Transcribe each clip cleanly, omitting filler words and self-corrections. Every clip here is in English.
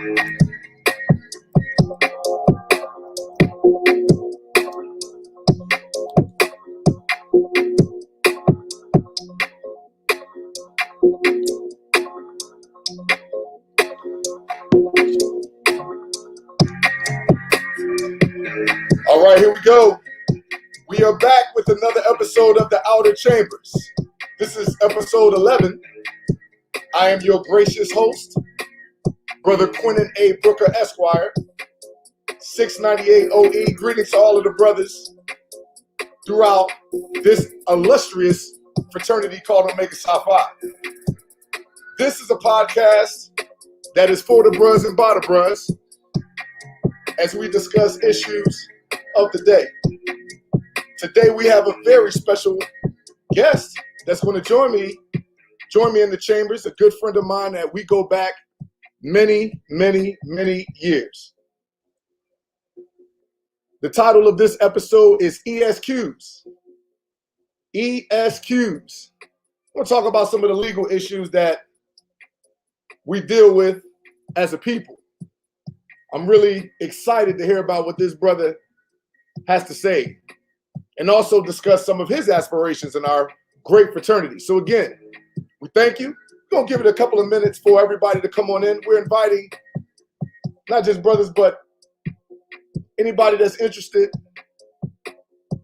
All right, here we go. We are back with another episode of the Outer Chambers. This is episode 11. I am your gracious host, Brother Quentin A. Brooker, Esquire, 698 OE. Greetings to all of the brothers throughout this illustrious fraternity called Omega Psi Phi. This is a podcast that is for the bros and by the bros as we discuss issues of the day. Today we have a very special guest that's going to join me in the chambers, a good friend of mine that we go back many years. The title of this episode is EsQues. EsQues. We'll talk about some of the legal issues that we deal with as a people. I'm really excited to hear about what this brother has to say and also discuss some of his aspirations in our great fraternity. So again, we thank you. We're going to give it a couple of minutes for everybody to come on in. We're inviting not just brothers, but anybody that's interested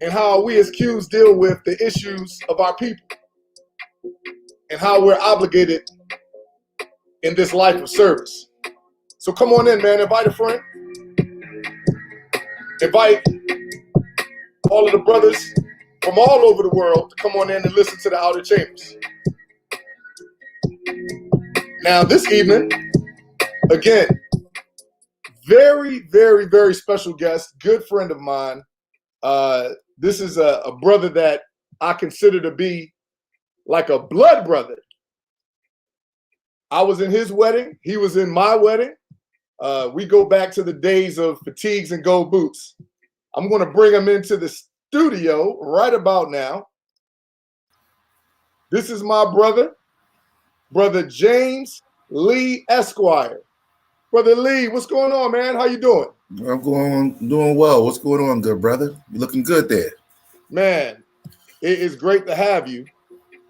in how we as Qs deal with the issues of our people and how we're obligated in this life of service. So come on in, man. Invite a friend. Invite all of the brothers from all over the world to come on in and listen to the Outer Chambers. Now, this evening, again, very special guest, good friend of mine. This is a brother that I consider to be like a blood brother. I was in his wedding. He was in my wedding. We go back to the days of fatigues and gold boots. I'm going to bring him into the studio right about now. This is my brother James Lee Esquire. Brother Lee, what's going on, man? How you doing? I'm doing well. What's going on, good brother? You're looking good there. Man, it is great to have you.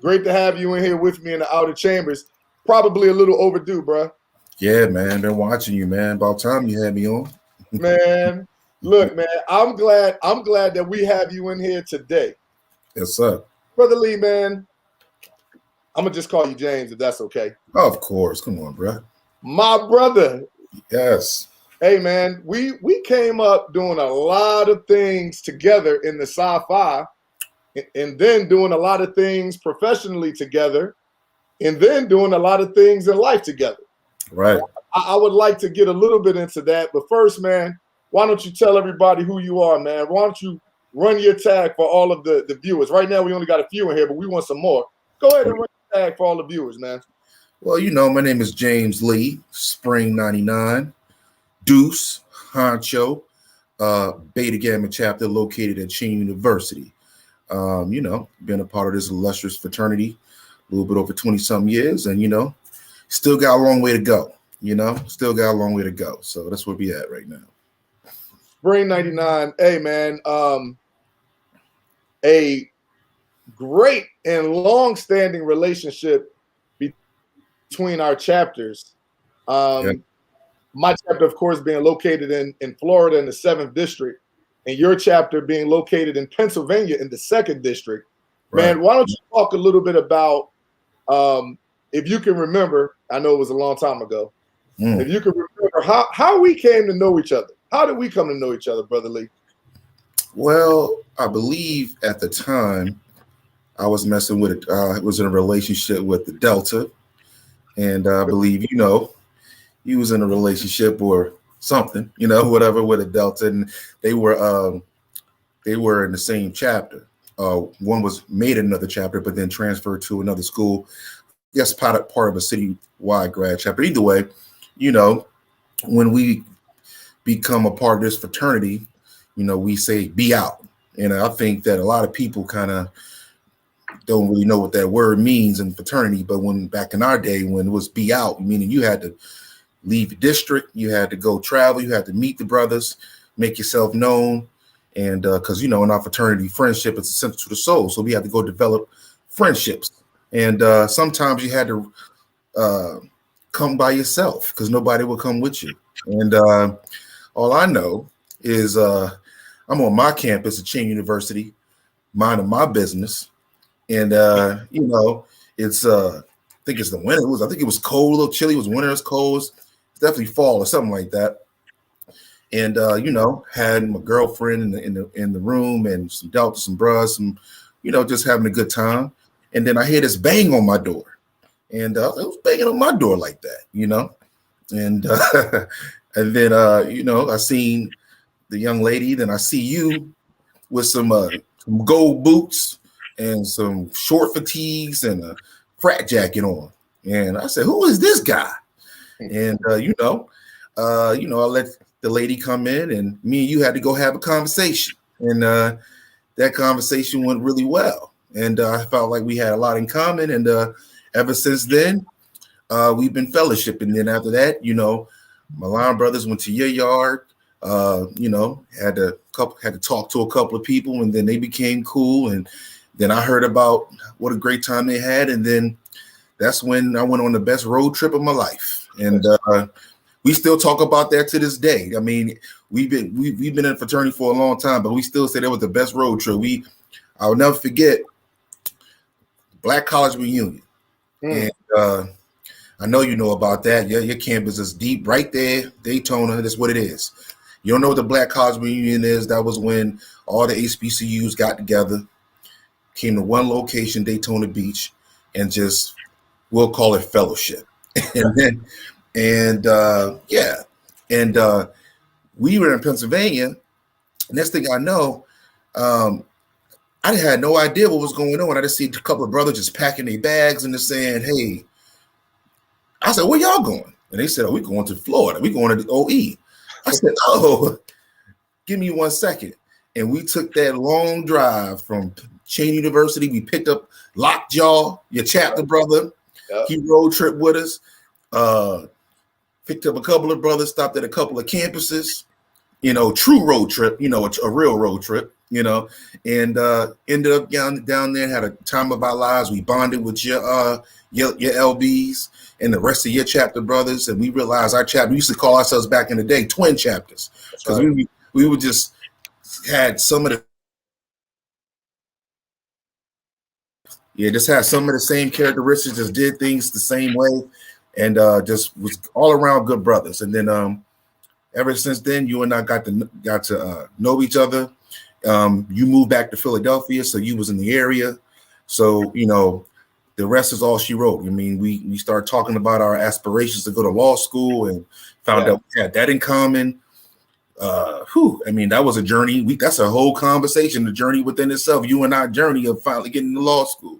Great to have you in here with me in the Outer Chambers. Probably a little overdue, bro. Yeah, man. Been watching you, man. About time you had me on. Man, look, man, I'm glad that we have you in here today. Yes, sir. Brother Lee, man, I'm going to just call you James if that's okay. Oh, of course. Come on, bro. My brother. Yes. Hey, man, we came up doing a lot of things together in the sci-fi and then doing a lot of things professionally together and then doing a lot of things in life together. Right. I would like to get a little bit into that. But first, man, why don't you tell everybody who you are, man? Why don't you run your tag for all of the viewers? Right now, we only got a few in here, but we want some more. Go ahead and run your tag for all the viewers, man. Well, you know, my name is James Lee, Spring 99, Deuce, Honcho, Beta Gamma chapter located at Chin University. You know, been a part of this illustrious fraternity a little bit over 20-some years, and, you know, still got a long way to go, So that's where we at right now. Spring 99. Hey, man, a great and long-standing relationship between our chapters. My chapter, of course, being located in Florida in the 7th district, and your chapter being located in Pennsylvania in the 2nd district. Right. Man, why don't you talk a little bit about, if you can remember, I know it was a long time ago, if you can remember how we came to know each other. How did we come to know each other, Brother Lee? Well, I believe at the time I was messing with it. I was in a relationship with the Delta, and I believe, you know, he was in a relationship or something, you know, whatever, with a Delta, and they were in the same chapter. One was made another chapter, but then transferred to another school. Yes, part of a citywide grad chapter. Either way, you know, when we become a part of this fraternity, you know, we say be out. And I think that a lot of people kind of don't really know what that word means in fraternity. But when back in our day, when it was be out, meaning you had to leave your district. You had to go travel. You had to meet the brothers, make yourself known. And because, in our fraternity, friendship is essential to the soul. So we had to go develop friendships. And sometimes you had to come by yourself because nobody would come with you. And all I know is I'm on my campus at Chain University, minding my business. And, it's I think it's the winter. I think it was cold, a little chilly. It was winter, it's cold. It's definitely fall or something like that. And had my girlfriend in the room and some Delta, some bros, some, just having a good time. And then I hear this bang on my door. And it was banging on my door like that, And and then I seen the young lady, then I see you with some gold boots and some short fatigues and a frat jacket on. And I said, who is this guy? And I let the lady come in, and me and you had to go have a conversation. And that conversation went really well. And I felt like we had a lot in common. And ever since then, we've been fellowshipping. And then after that, Milan brothers went to your yard, had to talk to a couple of people, and then they became cool. And then I heard about what a great time they had. And then that's when I went on the best road trip of my life. And we still talk about that to this day. I mean, we've been in fraternity for a long time, but we still say that was the best road trip. I'll never forget Black College Reunion. And I know you know about that. Your campus is deep right there, Daytona. That's what it is. You don't know what the Black College Reunion is? That was when all the HBCUs got together, came to one location, Daytona Beach, and just, we'll call it fellowship. And we were in Pennsylvania. Next thing I know, I had no idea what was going on. I just see a couple of brothers just packing their bags and just saying, hey, I said, where y'all going? And they said, oh, we're going to Florida. We're going to the OE. I said, oh, give me 1 second. And we took that long drive from Chain University. We picked up Lockjaw, your chapter brother. Yep. He road trip with us. Picked up a couple of brothers, stopped at a couple of campuses, true road trip, a real road trip, and ended up down there, had a time of our lives. We bonded with your LBs and the rest of your chapter brothers. And we realized our chapter, we used to call ourselves back in the day twin chapters, because we would just had some of the same characteristics, just did things the same way. And just was all around good brothers. And then ever since then, you and I got to know each other. You moved back to Philadelphia, so you was in the area. So, the rest is all she wrote. I mean, we started talking about our aspirations to go to law school and found out we had that in common. I mean, that was a journey. That's a whole conversation, the journey within itself. You and I journey of finally getting to law school,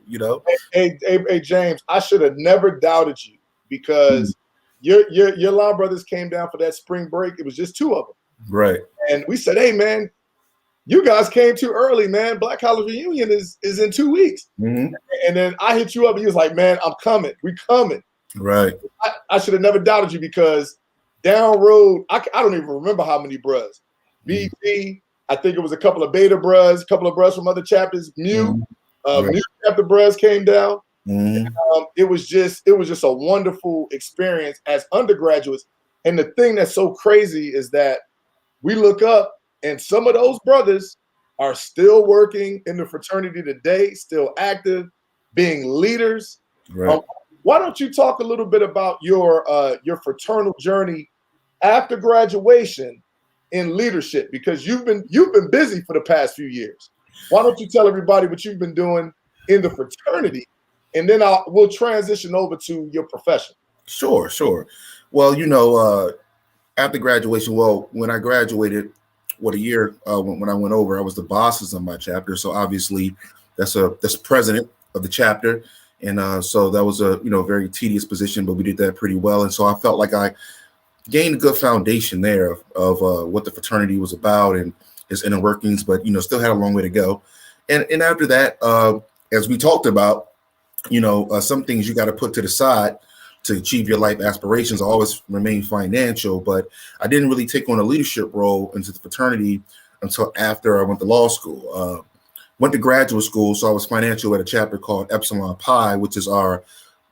Hey, James, I should have never doubted you. Because your line brothers came down for that spring break. It was just two of them. Right. And we said, hey, man, you guys came too early, man. Black College Reunion is in 2 weeks. Mm-hmm. And then I hit you up and you was like, man, I'm coming. We coming. Right. I should have never doubted you, because down road, I don't even remember how many bros. BT, I think it was a couple of beta bros, a couple of bros from other chapters. Mu chapter bros came down. Mm-hmm. It was just a wonderful experience as undergraduates. And the thing that's so crazy is that we look up and some of those brothers are still working in the fraternity today, still active, being leaders. Right. Why don't you talk a little bit about your fraternal journey after graduation in leadership? Because you've been busy for the past few years. Why don't you tell everybody what you've been doing in the fraternity? And then we'll transition over to your profession. Sure. Well, after graduation, when I graduated, a year when I went over, I was the bosses of my chapter. So obviously, that's president of the chapter, and so that was a very tedious position, but we did that pretty well. And so I felt like I gained a good foundation there of what the fraternity was about and its inner workings, but still had a long way to go. And after that, as we talked about. Some things you got to put to the side to achieve your life aspirations always remain financial, but I didn't really take on a leadership role into the fraternity until after I went to law school. Went to graduate school, so I was financial at a chapter called Epsilon Pi, which is our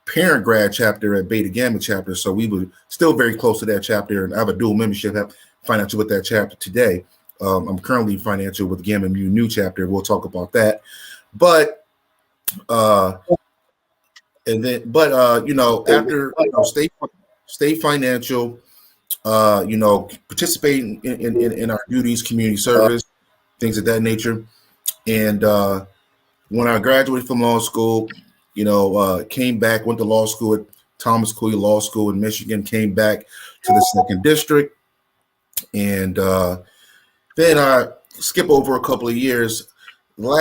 parent grad chapter at Beta Gamma chapter. So we were still very close to that chapter, and I have a dual membership, have financial with that chapter today. I'm currently financial with Gamma Mu New chapter. We'll talk about that. But after stay financial, participating in our duties, community service, things of that nature. And when I graduated from law school, came back, went to law school at Thomas Cooley Law School in Michigan, came back to the second district. And then I skip over a couple of years. We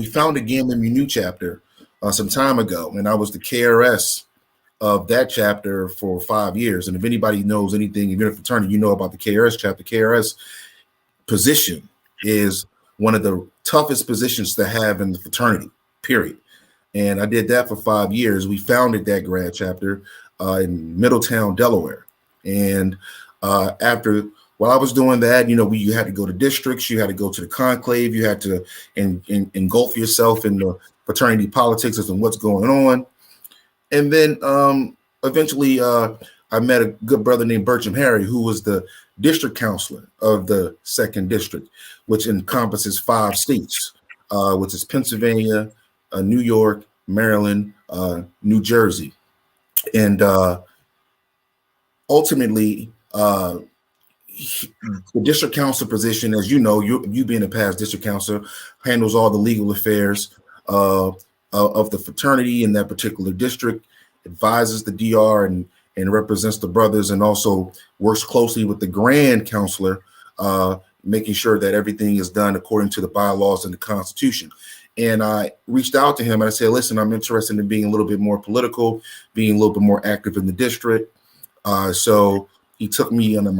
founded Gamma Mu New chapter some time ago, and I was the KRS of that chapter for 5 years. And if anybody knows anything, if you're in a fraternity, you know about the KRS chapter. KRS position is one of the toughest positions to have in the fraternity, period. And I did that for 5 years. We founded that grad chapter in Middletown, Delaware. And while I was doing that, you had to go to districts, you had to go to the conclave, you had to engulf yourself in the fraternity politics and what's going on. And then eventually I met a good brother named Bertram Harry, who was the district counselor of the second district, which encompasses 5 states, which is Pennsylvania, New York, Maryland, New Jersey. And ultimately, the district council position, as you know, you being a past district councilor, handles all the legal affairs of the fraternity in that particular district, advises the DR and represents the brothers, and also works closely with the grand counselor, making sure that everything is done according to the bylaws and the Constitution. And I reached out to him and I said, listen, I'm interested in being a little bit more political, being a little bit more active in the district. So he took me under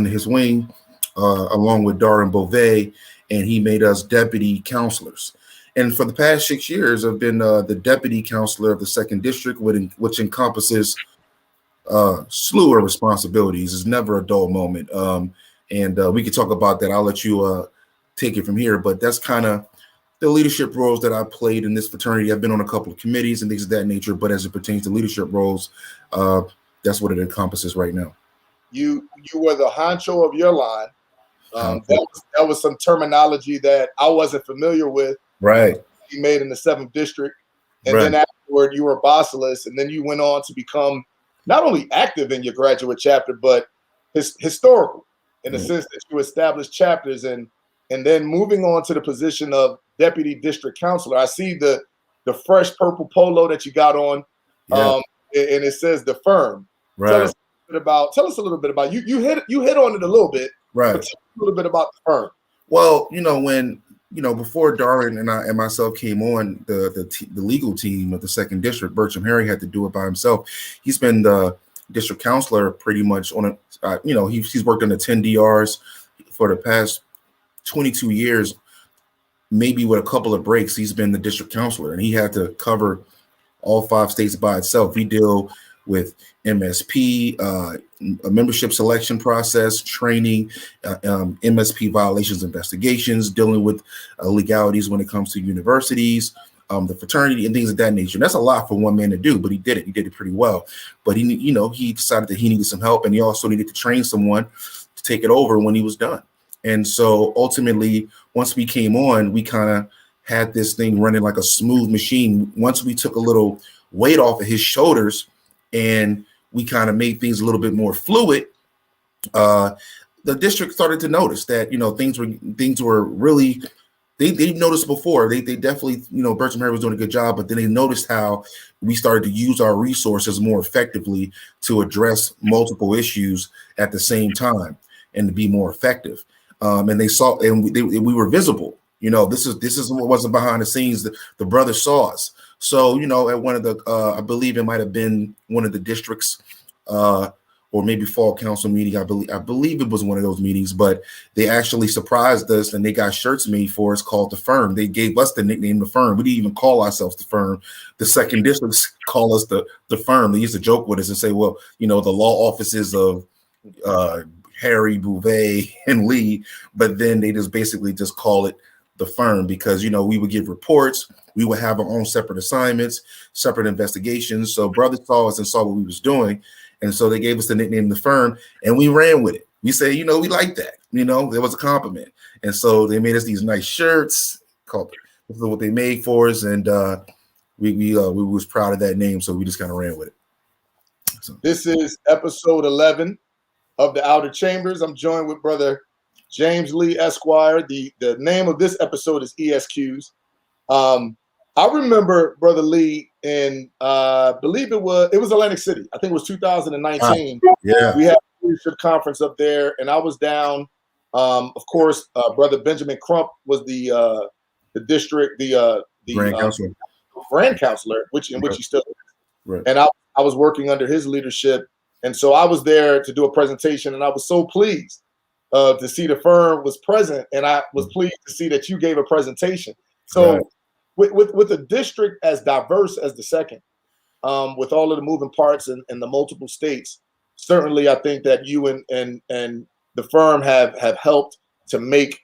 his wing, along with Darren Beauvais, and he made us deputy counselors. And for the past 6 years, I've been the deputy counselor of the second district, which encompasses slew of responsibilities. It's never a dull moment. And we could talk about that. I'll let you take it from here. But that's kind of the leadership roles that I played in this fraternity. I've been on a couple of committees and things of that nature, but as it pertains to leadership roles, that's what it encompasses right now. You were the honcho of your line. That was some terminology that I wasn't familiar with. Right. You made in the 7th district. And then afterward, you were bossilist. And then you went on to become not only active in your graduate chapter, but historical in the sense that you established chapters. And then moving on to the position of deputy district counselor. I see the fresh purple polo that you got on, and it says the firm. Right. Tell us a little bit about you hit on it a little bit. Right. But tell us a little bit about the firm. Well, when before Darren and myself came on the legal team of the second district, Bertram Harry had to do it by himself. He's been the district counselor pretty much on he's worked on the 10 DRs for the past 22 years, maybe with a couple of breaks. He's been the district counselor, and he had to cover all 5 states by itself. We deal with MSP, a membership selection process, training, MSP violations investigations, dealing with legalities when it comes to universities, the fraternity, and things of that nature. And that's a lot for one man to do, but he did it. He did it pretty well. But he decided that he needed some help, and he also needed to train someone to take it over when he was done. And so ultimately, once we came on, we kind of had this thing running like a smooth machine. Once we took a little weight off of his shoulders and we kind of made things a little bit more fluid, the district started to notice that, things were really, they noticed before. They definitely, Bertram Harry was doing a good job, but then they noticed how we started to use our resources more effectively to address multiple issues at the same time and to be more effective. And they saw, and we were visible. This is what wasn't behind the scenes. The brothers saw us. So, at one of the, I believe it might have been one of the districts or maybe fall council meeting. I believe it was one of those meetings, but they actually surprised us and they got shirts made for us called the Firm. They gave us the nickname the Firm. We didn't even call ourselves the Firm. The second districts call us the Firm. They used to joke with us and say, well, the law offices of Harry, Bouvet, and Lee, but then they just basically just call it the Firm because, we would give reports. We would have our own separate assignments, separate investigations. So brothers saw us and saw what we was doing. And so they gave us the nickname the Firm and we ran with it. We say, we like that, it was a compliment. And so they made us these nice shirts called what they made for us. And we was proud of that name. So we just kind of ran with it. So. This is episode 11 of the Outer Chambers. I'm joined with brother James Lee, Esquire. The name of this episode is EsQues. I remember brother Lee in believe it was Atlantic City. I think it was 2019. Yeah, we had a leadership conference up there, and I was down. Of course, brother Benjamin Crump was the district the grand counselor, which you still is. Right. And I was working under his leadership, and so I was there to do a presentation, and I was so pleased to see the Firm was present, and I was pleased to see that you gave a presentation. So. Right. With a district as diverse as the second, with all of the moving parts and the multiple states, certainly I think that you and the Firm have helped to make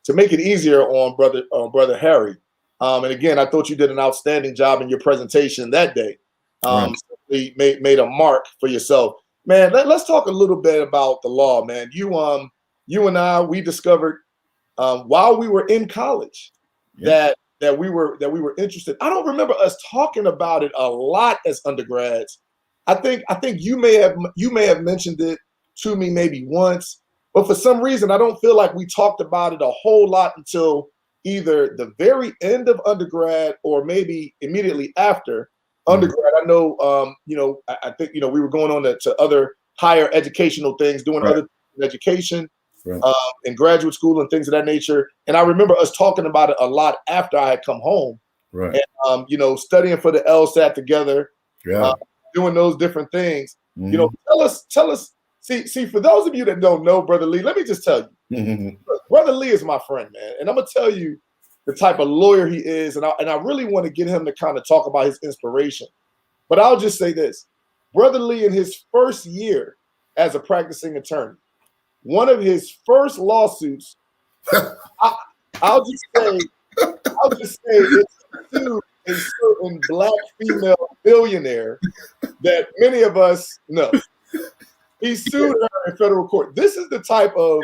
it easier on brother Harry. And again, I thought you did an outstanding job in your presentation that day. Right. Made a mark for yourself, man. Let's talk a little bit about the law, man. You and I, we discovered while we were in college that we were interested. I don't remember us talking about it a lot as undergrads. I think you may have mentioned it to me maybe once, but for some reason I don't feel like we talked about it a whole lot until either the very end of undergrad or maybe immediately after undergrad. I know I think we were going on to other higher educational things, doing other things in education. Right. In graduate school and things of that nature. And I remember us talking about it a lot after I had come home. Right. And, studying for the LSAT together, doing those different things. Mm-hmm. Tell us, see, for those of you that don't know Brother Lee, let me just tell you, Brother Lee is my friend, man. And I'm going to tell you the type of lawyer he is. And I really want to get him to kind of talk about his inspiration. But I'll just say this, Brother Lee in his first year as a practicing attorney, one of his first lawsuits, I'll just say it's to a certain black female billionaire that many of us know. He sued her in federal court. This is the type of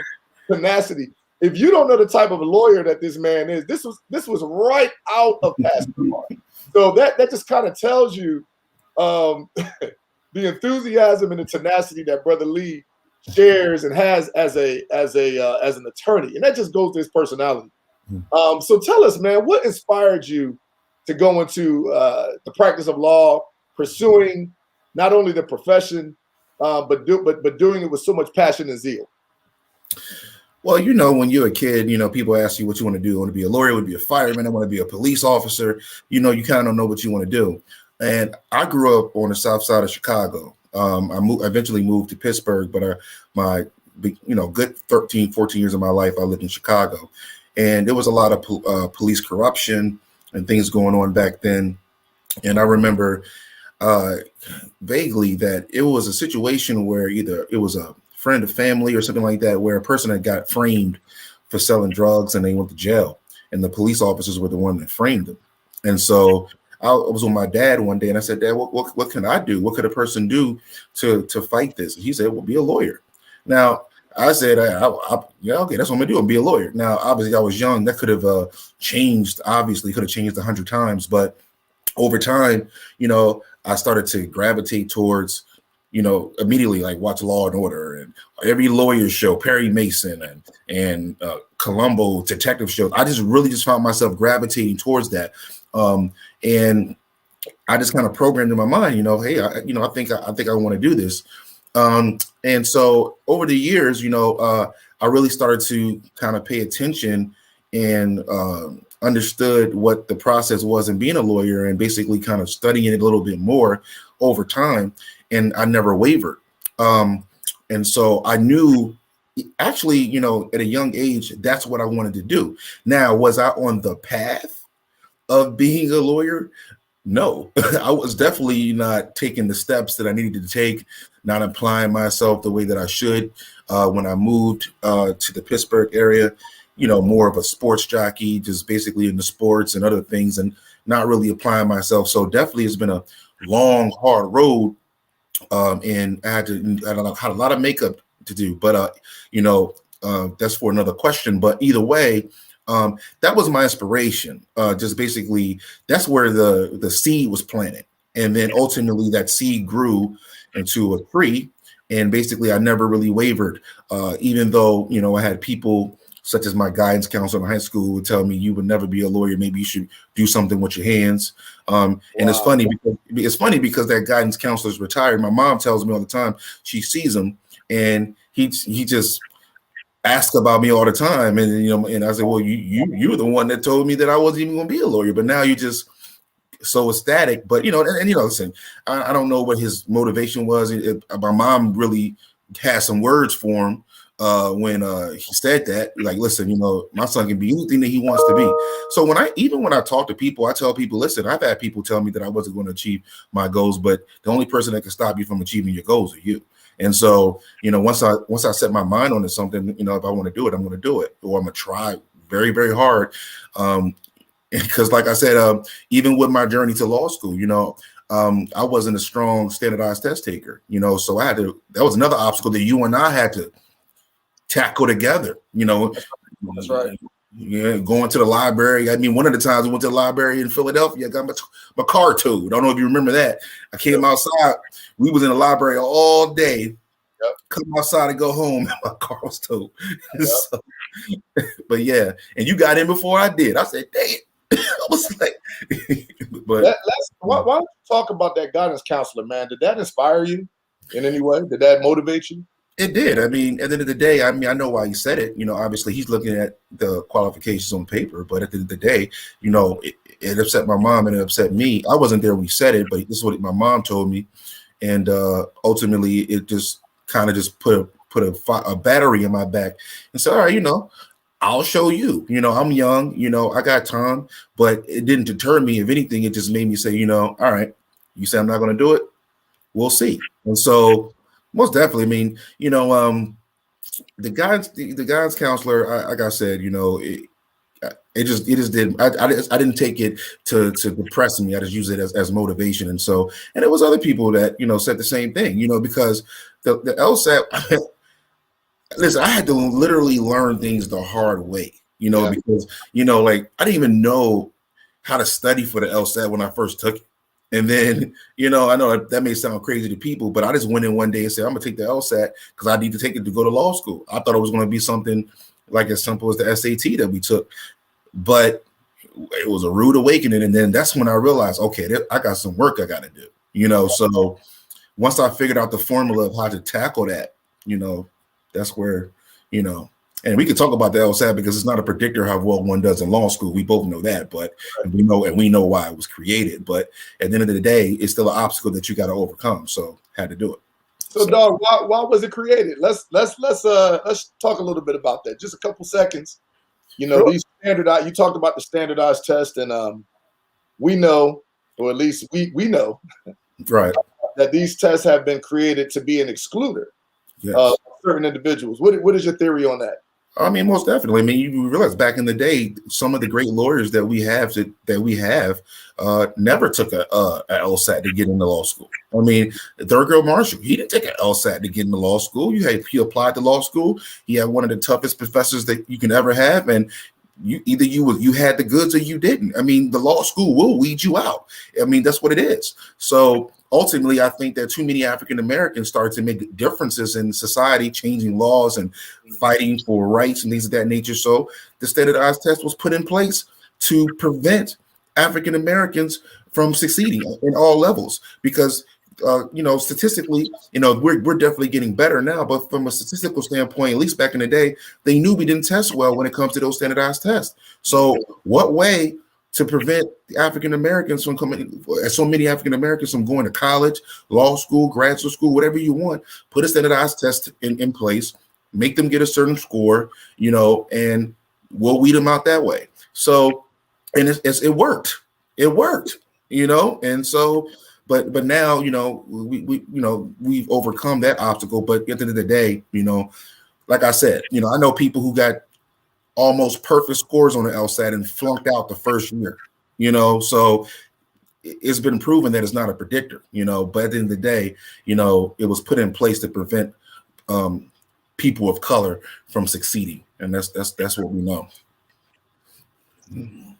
tenacity. If you don't know the type of lawyer that this man is, this was right out of Passport. So that just kind of tells you the enthusiasm and the tenacity that Brother Lee shares and has as an attorney, and that just goes to his personality. So tell us, man, what inspired you to go into the practice of law, pursuing not only the profession, but doing it with so much passion and zeal? Well, when you're a kid, people ask you what you want to do. I want to be a lawyer, I want to be a fireman, I want to be a police officer. You kind of don't know what you want to do. And I grew up on the south side of Chicago. I eventually moved to Pittsburgh, but my good 13, 14 years of my life, I lived in Chicago. And there was a lot of police corruption and things going on back then. And I remember vaguely that it was a situation where either it was a friend or family or something like that, where a person had got framed for selling drugs and they went to jail. And the police officers were the one that framed them. And so I was with my dad one day and I said, Dad, what can I do? What could a person do to fight this? And he said, well, be a lawyer. Now, I said, yeah, okay, that's what I'm gonna do. I'll be a lawyer. Now, obviously I was young. That could have changed, obviously could have changed 100 times. But over time, I started to gravitate towards, immediately like watch Law and Order and every lawyer show, Perry Mason and Columbo detective shows. I just really found myself gravitating towards that. And I just kind of programmed in my mind, hey, I think I want to do this. And so over the years, I really started to kind of pay attention and understood what the process was in being a lawyer and basically kind of studying it a little bit more over time. And I never wavered. And so I knew, actually, at a young age, that's what I wanted to do. Now, was I on the path of being a lawyer? No, I was definitely not taking the steps that I needed to take, not applying myself the way that I should. When I moved to the Pittsburgh area, more of a sports jockey, just basically into sports and other things, and not really applying myself. So definitely it's been a long, hard road. And I had a lot of makeup to do, but that's for another question. But either way, that was my inspiration. Just basically, that's where the seed was planted, and then ultimately that seed grew into a tree. And basically, I never really wavered, even though I had people such as my guidance counselor in high school would tell me, you would never be a lawyer. Maybe you should do something with your hands. And it's funny because that guidance counselor is retired. My mom tells me all the time, she sees him and he just asks about me all the time. And, and I said, well, you're the one that told me that I wasn't even going to be a lawyer, but now you just so ecstatic. But, listen, I don't know what his motivation was. My mom really had some words for him. When he said that, like, listen, my son can be anything that he wants to be. So when I talk to people, I tell people, listen, I've had people tell me that I wasn't going to achieve my goals, but the only person that can stop you from achieving your goals are you. And so, once I set my mind on something, if I want to do it, I'm going to do it, or I'm going to try very, very hard. Because like I said, even with my journey to law school, I wasn't a strong standardized test taker, so that was another obstacle that you and I had to tackle together. That's right. Yeah, going to the library. I mean, one of the times we went to the library in Philadelphia, I got my car towed. I don't know if you remember that. I came outside. We was in the library all day. Yep. Come outside and go home. My car was towed. Yep. So, but yeah, and you got in before I did. I said, dang it. I was like, but why don't you talk about that guidance counselor, man? Did that inspire you in any way? Did that motivate you? It did. I mean, at the end of the day, I know why he said it. Obviously he's looking at the qualifications on paper, but at the end of the day, it upset my mom and it upset me. I wasn't there when he said it, but this is what my mom told me. And ultimately it just kind of just put a battery in my back and said, all right, I'll show you. I'm young, I got time, but it didn't deter me. If anything, it just made me say, all right, you say I'm not going to do it. We'll see. And so most definitely. I mean, the guidance counselor, like I said, it just didn't. I didn't take it to depress me. I just use it as motivation. And so, and it was other people that said the same thing. Because the LSAT. Listen, I had to literally learn things the hard way. Because like I didn't even know how to study for the LSAT when I first took it. And then, I know that may sound crazy to people, but I just went in one day and said, I'm going to take the LSAT because I need to take it to go to law school. I thought it was going to be something like as simple as the SAT that we took. But it was a rude awakening. And then that's when I realized, okay, I got some work I got to do. So once I figured out the formula of how to tackle that, that's where, and we could talk about the LSAT because it's not a predictor how well one does in law school. We both know that, but we know why it was created. But at the end of the day, it's still an obstacle that you got to overcome. So had to do it. So, dog, why was it created? Let's talk a little bit about that. Just a couple seconds. Sure. These standardized. You talked about the standardized test, and we know, or at least we know, right, that these tests have been created to be an excluder of certain individuals. What is your theory on that? I mean, most definitely. I mean, you realize back in the day, some of the great lawyers that we have never took a LSAT to get into law school. I mean, Thurgood Marshall, he didn't take an LSAT to get into law school. He applied to law school. He had one of the toughest professors that you can ever have, and you had the goods or you didn't. I mean, the law school will weed you out. I mean, that's what it is. So ultimately, I think that too many African Americans started to make differences in society, changing laws and fighting for rights and things of that nature. So the standardized test was put in place to prevent African Americans from succeeding in all levels because statistically, we're definitely getting better now, but from a statistical standpoint, at least back in the day, they knew we didn't test well when it comes to those standardized tests. So what way to prevent the African Americans from coming, so many African Americans from going to college, law school, graduate school, whatever you want. Put a standardized test in place, make them get a certain score, and we'll weed them out that way. So, and it worked. It worked, and so, but now, we've overcome that obstacle. But at the end of the day, like I said, I know people who got almost perfect scores on the LSAT and flunked out the first year, so it's been proven that it's not a predictor, but at the end of the day, it was put in place to prevent people of color from succeeding. And that's what we know.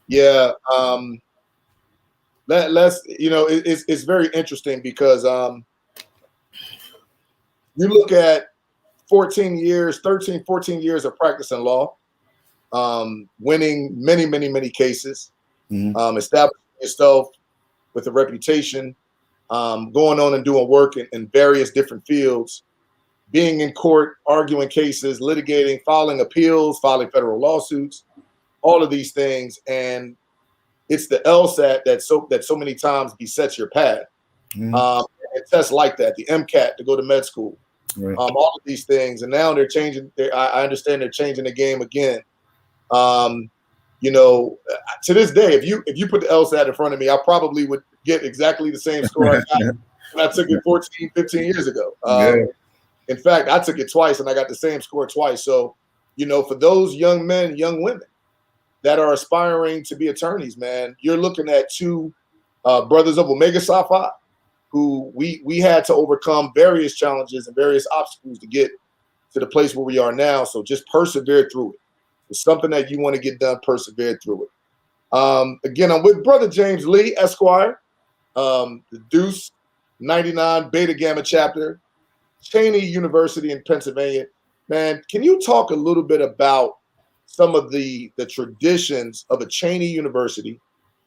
Yeah. It's very interesting because you look at 13, 14 years of practicing law, winning many cases, establishing yourself with a reputation, going on and doing work in various different fields, being in court, arguing cases, litigating, filing appeals, filing federal lawsuits, all of these things. And it's the LSAT that so many times besets your path. And tests like that, the MCAT to go to med school, right. All of these things. And now they're changing. I understand they're changing the game again. To this day, if you put the LSAT in front of me, I probably would get exactly the same score I got when I took it 14, 15 years ago. In fact, I took it twice and I got the same score twice. So, for those young men, young women that are aspiring to be attorneys, man, you're looking at two brothers of Omega Psi Phi who we had to overcome various challenges and various obstacles to get to the place where we are now. So just persevere through it. It's something that you want to get done, persevere through it. Again, I'm with Brother James Lee, Esquire, the Deuce 99 Beta Gamma chapter, Cheney University in Pennsylvania. Man, can you talk a little bit about some of the traditions of a Cheney University?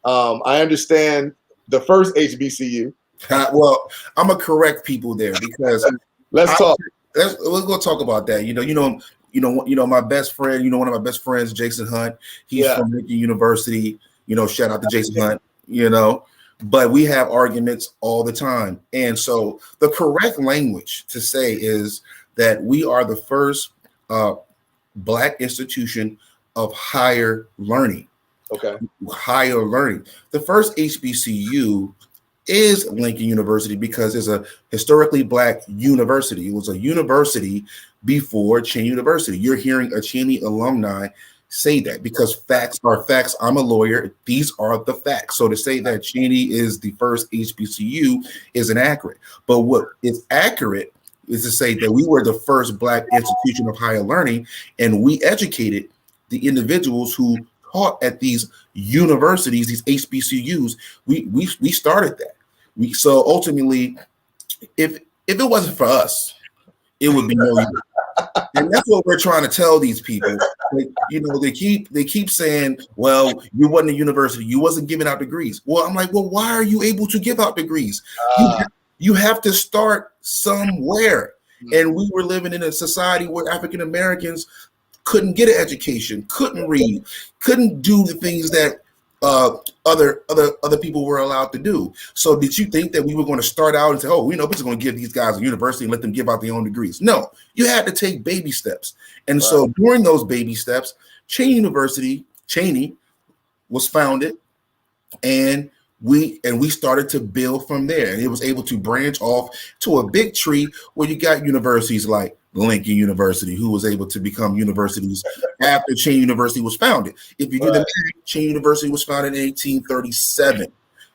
I understand the first HBCU. Well, I'm gonna correct people there because let's talk. Let's go talk about that. My best friend, one of my best friends, Jason Hunt. He's from Lincoln University. Shout out to Jason Hunt. But we have arguments all the time, and so the correct language to say is that we are the first Black institution of higher learning. Okay, higher learning. The first HBCU is Lincoln University because it's a historically Black university. It was a university before Cheney University. You're hearing a Cheney alumni say that because facts are facts. I'm a lawyer. These are the facts. So to say that Cheney is the first HBCU is inaccurate. But what is accurate is to say that we were the first Black institution of higher learning, and we educated the individuals who taught at these universities, these HBCUs. We started that. So ultimately, if it wasn't for us, it would be no use. And that's what we're trying to tell these people. They keep saying, "Well, you wasn't a university, you wasn't giving out degrees." Well, I'm like, well, why are you able to give out degrees? You have to start somewhere. And we were living in a society where African Americans couldn't get an education, couldn't read, couldn't do the things that other people were allowed to do. So did you think that we were going to start out and say, oh, we're just going to give these guys a university and let them give out their own degrees? No, you had to take baby steps. And so during those baby steps, Cheney was founded, and we started to build from there. And it was able to branch off to a big tree where you got universities like Lincoln University, who was able to become universities after Cheney University was founded. If you do the math, Cheney University was founded in 1837.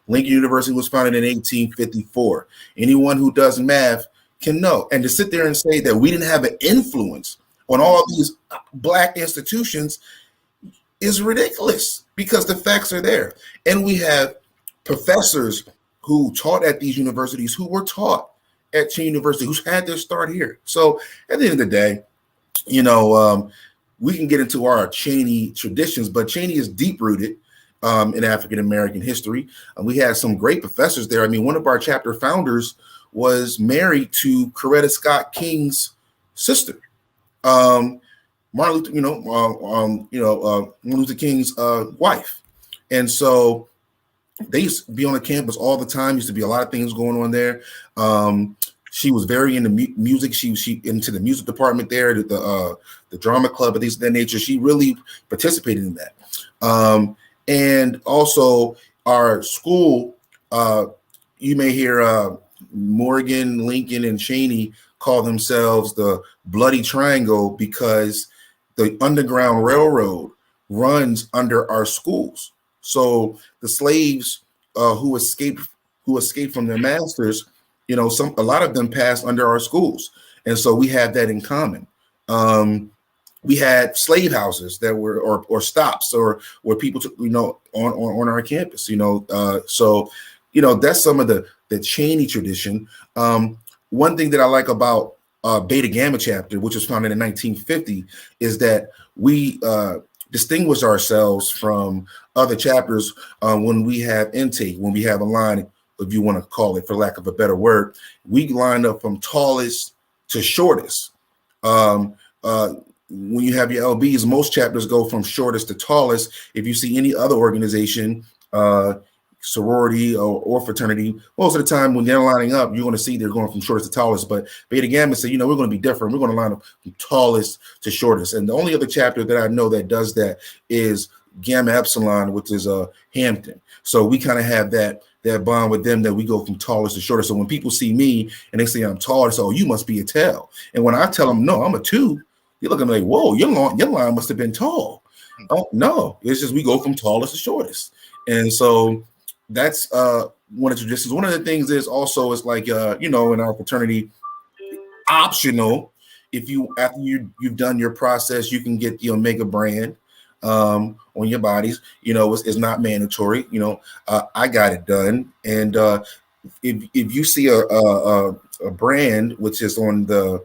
Lincoln University was founded in 1854. Anyone who does math can know. And to sit there and say that we didn't have an influence on all these Black institutions is ridiculous because the facts are there. And we have professors who taught at these universities who were taught at Cheney University, who's had their start here. So at the end of the day, we can get into our Cheney traditions, but Cheney is deep-rooted in African-American history. We had some great professors there. I mean, one of our chapter founders was married to Coretta Scott King's sister. Martin Luther King's wife. And so they used to be on the campus all the time. Used to be a lot of things going on there. She was very into music. She into the music department there, the drama club, and things of that nature. She really participated in that. And also our school, you may hear Morgan, Lincoln, and Cheney call themselves the Bloody Triangle because the Underground Railroad runs under our schools. So the slaves who escaped from their masters, a lot of them passed under our schools, and so we have that in common. We had slave houses that were or stops or where people took, on our campus. So that's some of the Cheney tradition. One thing that I like about Beta Gamma chapter, which was founded in 1950, is that we distinguish ourselves from other chapters when we have intake, when we have a line, if you want to call it for lack of a better word. We line up from tallest to shortest. When you have your LBs, most chapters go from shortest to tallest. If you see any other organization, sorority or fraternity, most of the time when they're lining up, you're going to see they're going from shortest to tallest. But Beta Gamma said, we're going to be different. We're going to line up from tallest to shortest. And the only other chapter that I know that does that is Gamma Epsilon, which is Hampton. So we kind of have that bond with them that we go from tallest to shortest. So when people see me and they say I'm tall, they say, oh, you must be a tail. And when I tell them, no, I'm a 2, they look at me like, whoa, your line must have been tall. Oh, no, it's just we go from tallest to shortest. And so that's one of the traditions. One of the things is also is like, in our fraternity, optional. If after you've done your process, you can get the Omega brand on your bodies. It's not mandatory. I got it done. And if you see a brand which is on the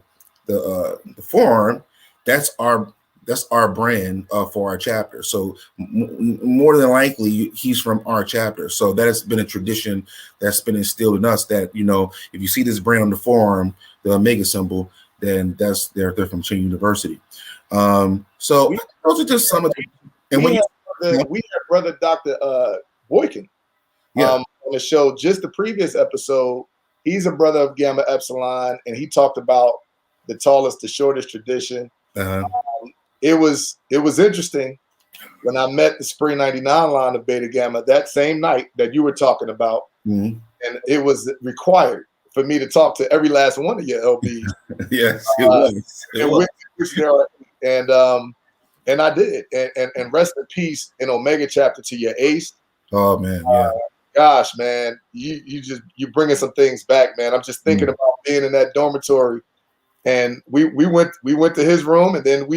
forearm, that's our brand for our chapter. So more than likely, he's from our chapter. So that has been a tradition that's been instilled in us that, if you see this brand on the forearm, the Omega symbol, then they're from Cheney University. So those are just some of the. And we had brother Dr. Boykin on the show just the previous episode. He's a brother of Gamma Epsilon, and he talked about the tallest to shortest tradition. It was interesting when I met the Spring 99 line of Beta Gamma that same night that you were talking about, and it was required for me to talk to every last one of your LBs. Yes, it was. And I did. And rest in peace in Omega chapter to your ace. Oh man, yeah. Gosh, man, you bringing some things back, man. I'm just thinking about being in that dormitory, and we went to his room, and then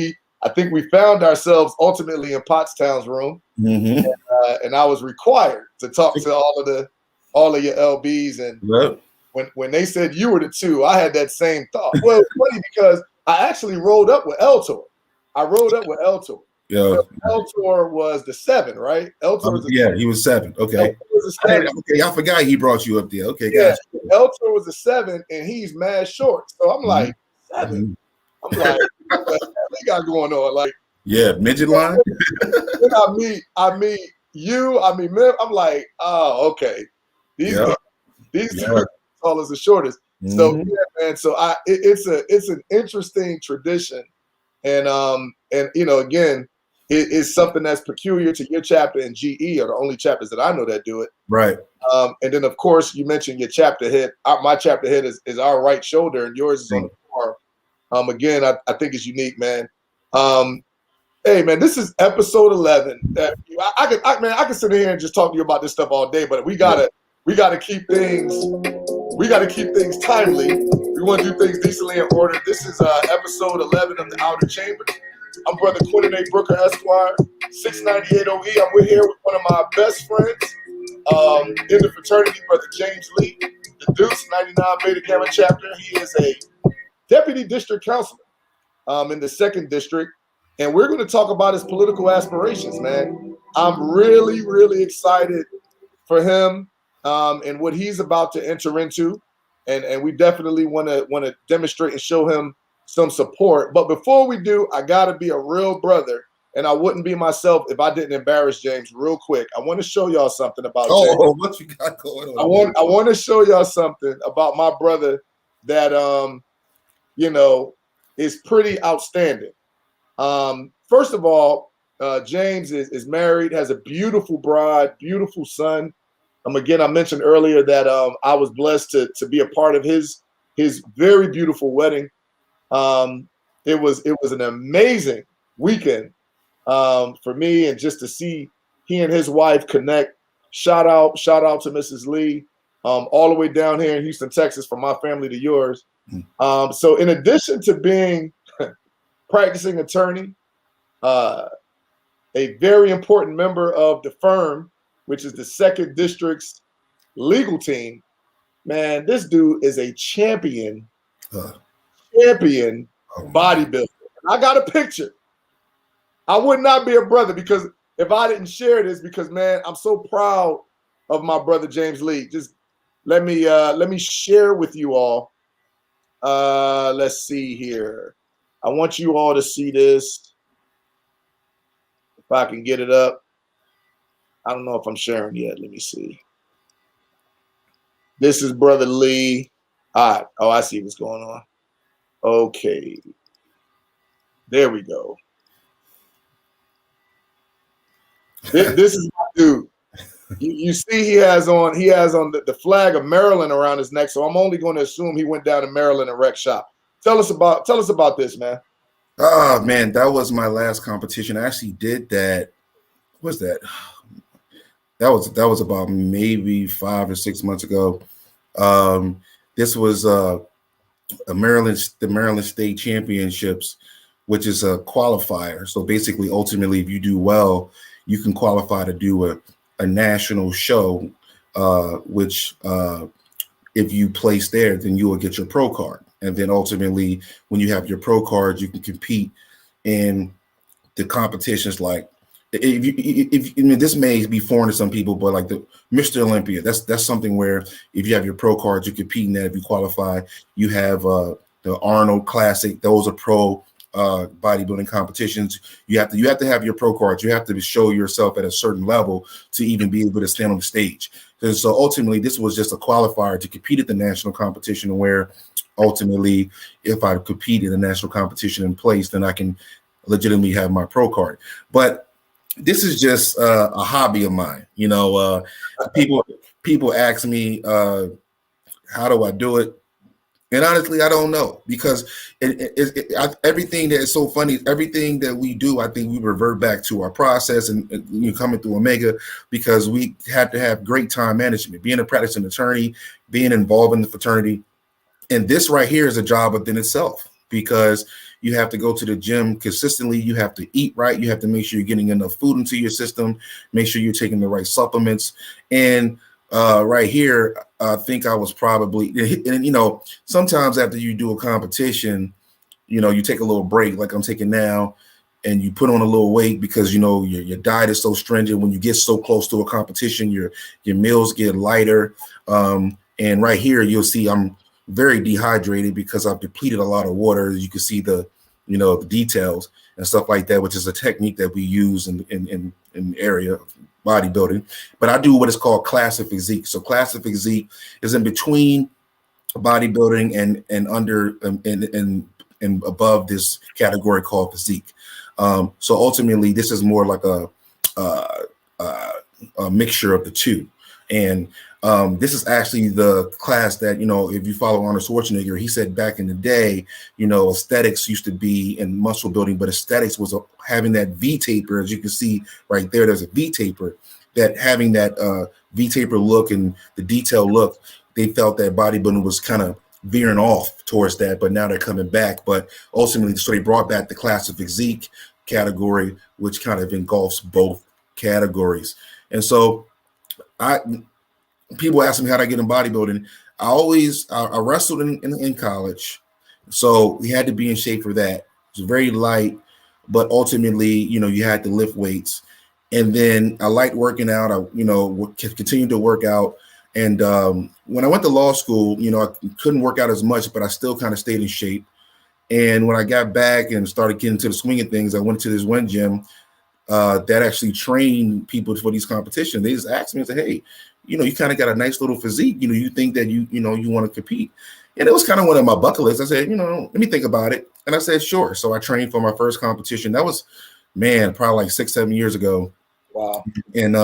I think we found ourselves ultimately in Pottstown's room, and I was required to talk to all of your LBs, and when they said you were the 2, I had that same thought. Well, it's funny because I actually rolled up with Eltor. Yeah. Eltor was the 7, right? Eltor was he was 7. Okay. I forgot he brought you up there. Okay, yeah, guys. Eltor was a 7, and he's mad short. So I'm like 7. I'm like, what the hell they got going on? Like, midget line. Then I meet you. I'm like, oh, okay. These two are tallest and shortest. So yeah, man. So it's an interesting tradition, and again, it's something that's peculiar to your chapter and GE are the only chapters that I know that do it. Right. And then of course you mentioned your chapter head. My chapter head is our right shoulder, and yours is on the forearm. Again, I think it's unique, man. Hey, man, this is episode 11. I could sit here and just talk to you about this stuff all day, but we gotta keep things. We got to keep things timely. We want to do things decently in order. This is episode 11 of the Outer Chambers. I'm Brother Quentin A. Brooker, Esquire, 698 OE. I'm here with one of my best friends in the fraternity, Brother James Lee, the Deuce, 99 Beta Gamma chapter. He is a deputy district councilor in the 2nd district, and we're going to talk about his political aspirations, man. I'm really, really excited for him. And what he's about to enter into, and we definitely want to demonstrate and show him some support. But before we do, I gotta be a real brother and I wouldn't be myself if I didn't embarrass James real quick. I want to show y'all something about James. Oh, what you got going on? I want to show y'all something about my brother that is pretty outstanding. First of all, James is married, has a beautiful bride, beautiful son. Again, I mentioned earlier that I was blessed to be a part of his very beautiful wedding. It was an amazing weekend for me, and just to see he and his wife connect. Shout out to Mrs. Lee, all the way down here in Houston, Texas, from my family to yours. So in addition to being practicing attorney, a very important member of the firm, which is the 2nd District's legal team, man, this dude is a champion bodybuilder. I got a picture. I would not be a brother because if I didn't share this, because man, I'm so proud of my brother James Lee. Just let me share with you all. Let's see here. I want you all to see this. If I can get it up. I don't know if I'm sharing yet. Let me see. This is Brother Lee. All right. Oh, I see what's going on. Okay. There we go. This is my dude. You see he has on the flag of Maryland around his neck, so I'm only going to assume he went down to Maryland and rec shop. Tell us about this, man. Oh man, that was my last competition. I actually did that. What was that? That was about maybe 5 or 6 months ago. This was the Maryland State Championships, which is a qualifier. So basically, ultimately, if you do well, you can qualify to do a national show, which if you place there, then you will get your pro card. And then ultimately, when you have your pro card, you can compete in the competitions like, if I mean, this may be foreign to some people, but like the Mr. Olympia, that's something where if you have your pro cards, you compete in that. If you qualify, you have the Arnold Classic. Those are pro bodybuilding competitions. You have to have your pro cards. You have to show yourself at a certain level to even be able to stand on the stage. And so ultimately, this was just a qualifier to compete at the national competition, where ultimately, if I compete in the national competition in place, then I can legitimately have my pro card. But this is just a hobby of mine. You know, people ask me, how do I do it? And honestly, I don't know, because everything that is so funny, everything that we do, I think we revert back to our process and coming through Omega, because we had to have great time management, being a practicing attorney, being involved in the fraternity. And this right here is a job within itself, because you have to go to the gym consistently. You have to eat right. You have to make sure you're getting enough food into your system, make sure you're taking the right supplements. And right here, I think I was probably, and sometimes after you do a competition, you take a little break like I'm taking now, and you put on a little weight because your diet is so stringent. When you get so close to a competition, your meals get lighter. And right here, you'll see I'm very dehydrated because I've depleted a lot of water. You can see the details and stuff like that, which is a technique that we use in the area of bodybuilding. But I do what is called classic physique. So classic physique is in between bodybuilding and under and above this category called physique. So ultimately, this is more like a mixture of the two. And this is actually the class that, if you follow Arnold Schwarzenegger, he said back in the day, aesthetics used to be in muscle building, but aesthetics was having that V taper. As you can see right there, there's a V taper, that having that V taper look and the detailed look, they felt that bodybuilding was kind of veering off towards that, but now they're coming back. But ultimately, so they brought back the classic physique category, which kind of engulfs both categories. And so people ask me how to get in bodybuilding. I wrestled in college, so we had to be in shape for that. It was very light, but ultimately, you had to lift weights. And then I liked working out. I, continued to work out. And when I went to law school, I couldn't work out as much, but I still kind of stayed in shape. And when I got back and started getting to the swing of things, I went to this one gym that actually trained people for these competitions. They just asked me and said, hey, you kind of got a nice little physique. You think that you want to compete. And it was kind of one of my bucket lists. I said, let me think about it. And I said, sure. So I trained for my first competition. That was, probably like 6-7 years ago. Wow. And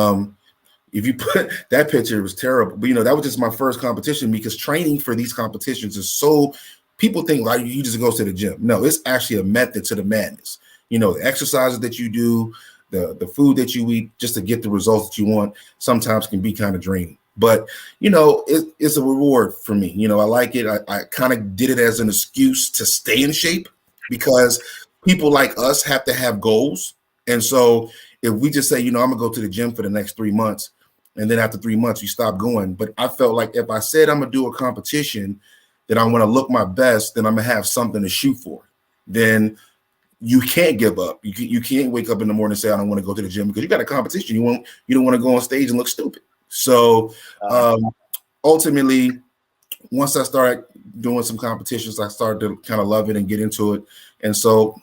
if you put that picture, it was terrible. But that was just my first competition, because training for these competitions is so, people think like you just go to the gym. No, it's actually a method to the madness. The exercises that you do, the food that you eat, just to get the results that you want, sometimes can be kind of draining. But it's a reward for me. I like it. I kind of did it as an excuse to stay in shape, because people like us have to have goals. And so if we just say, I'm gonna go to the gym for the next 3 months, and then after 3 months you stop going. But I felt like if I said I'm gonna do a competition, that I want to look my best, then I'm gonna have something to shoot for. Then you can't give up. You can't wake up in the morning and say, I don't want to go to the gym, because you got a competition. You don't want to go on stage and look stupid. So ultimately, once I started doing some competitions, I started to kind of love it and get into it. And so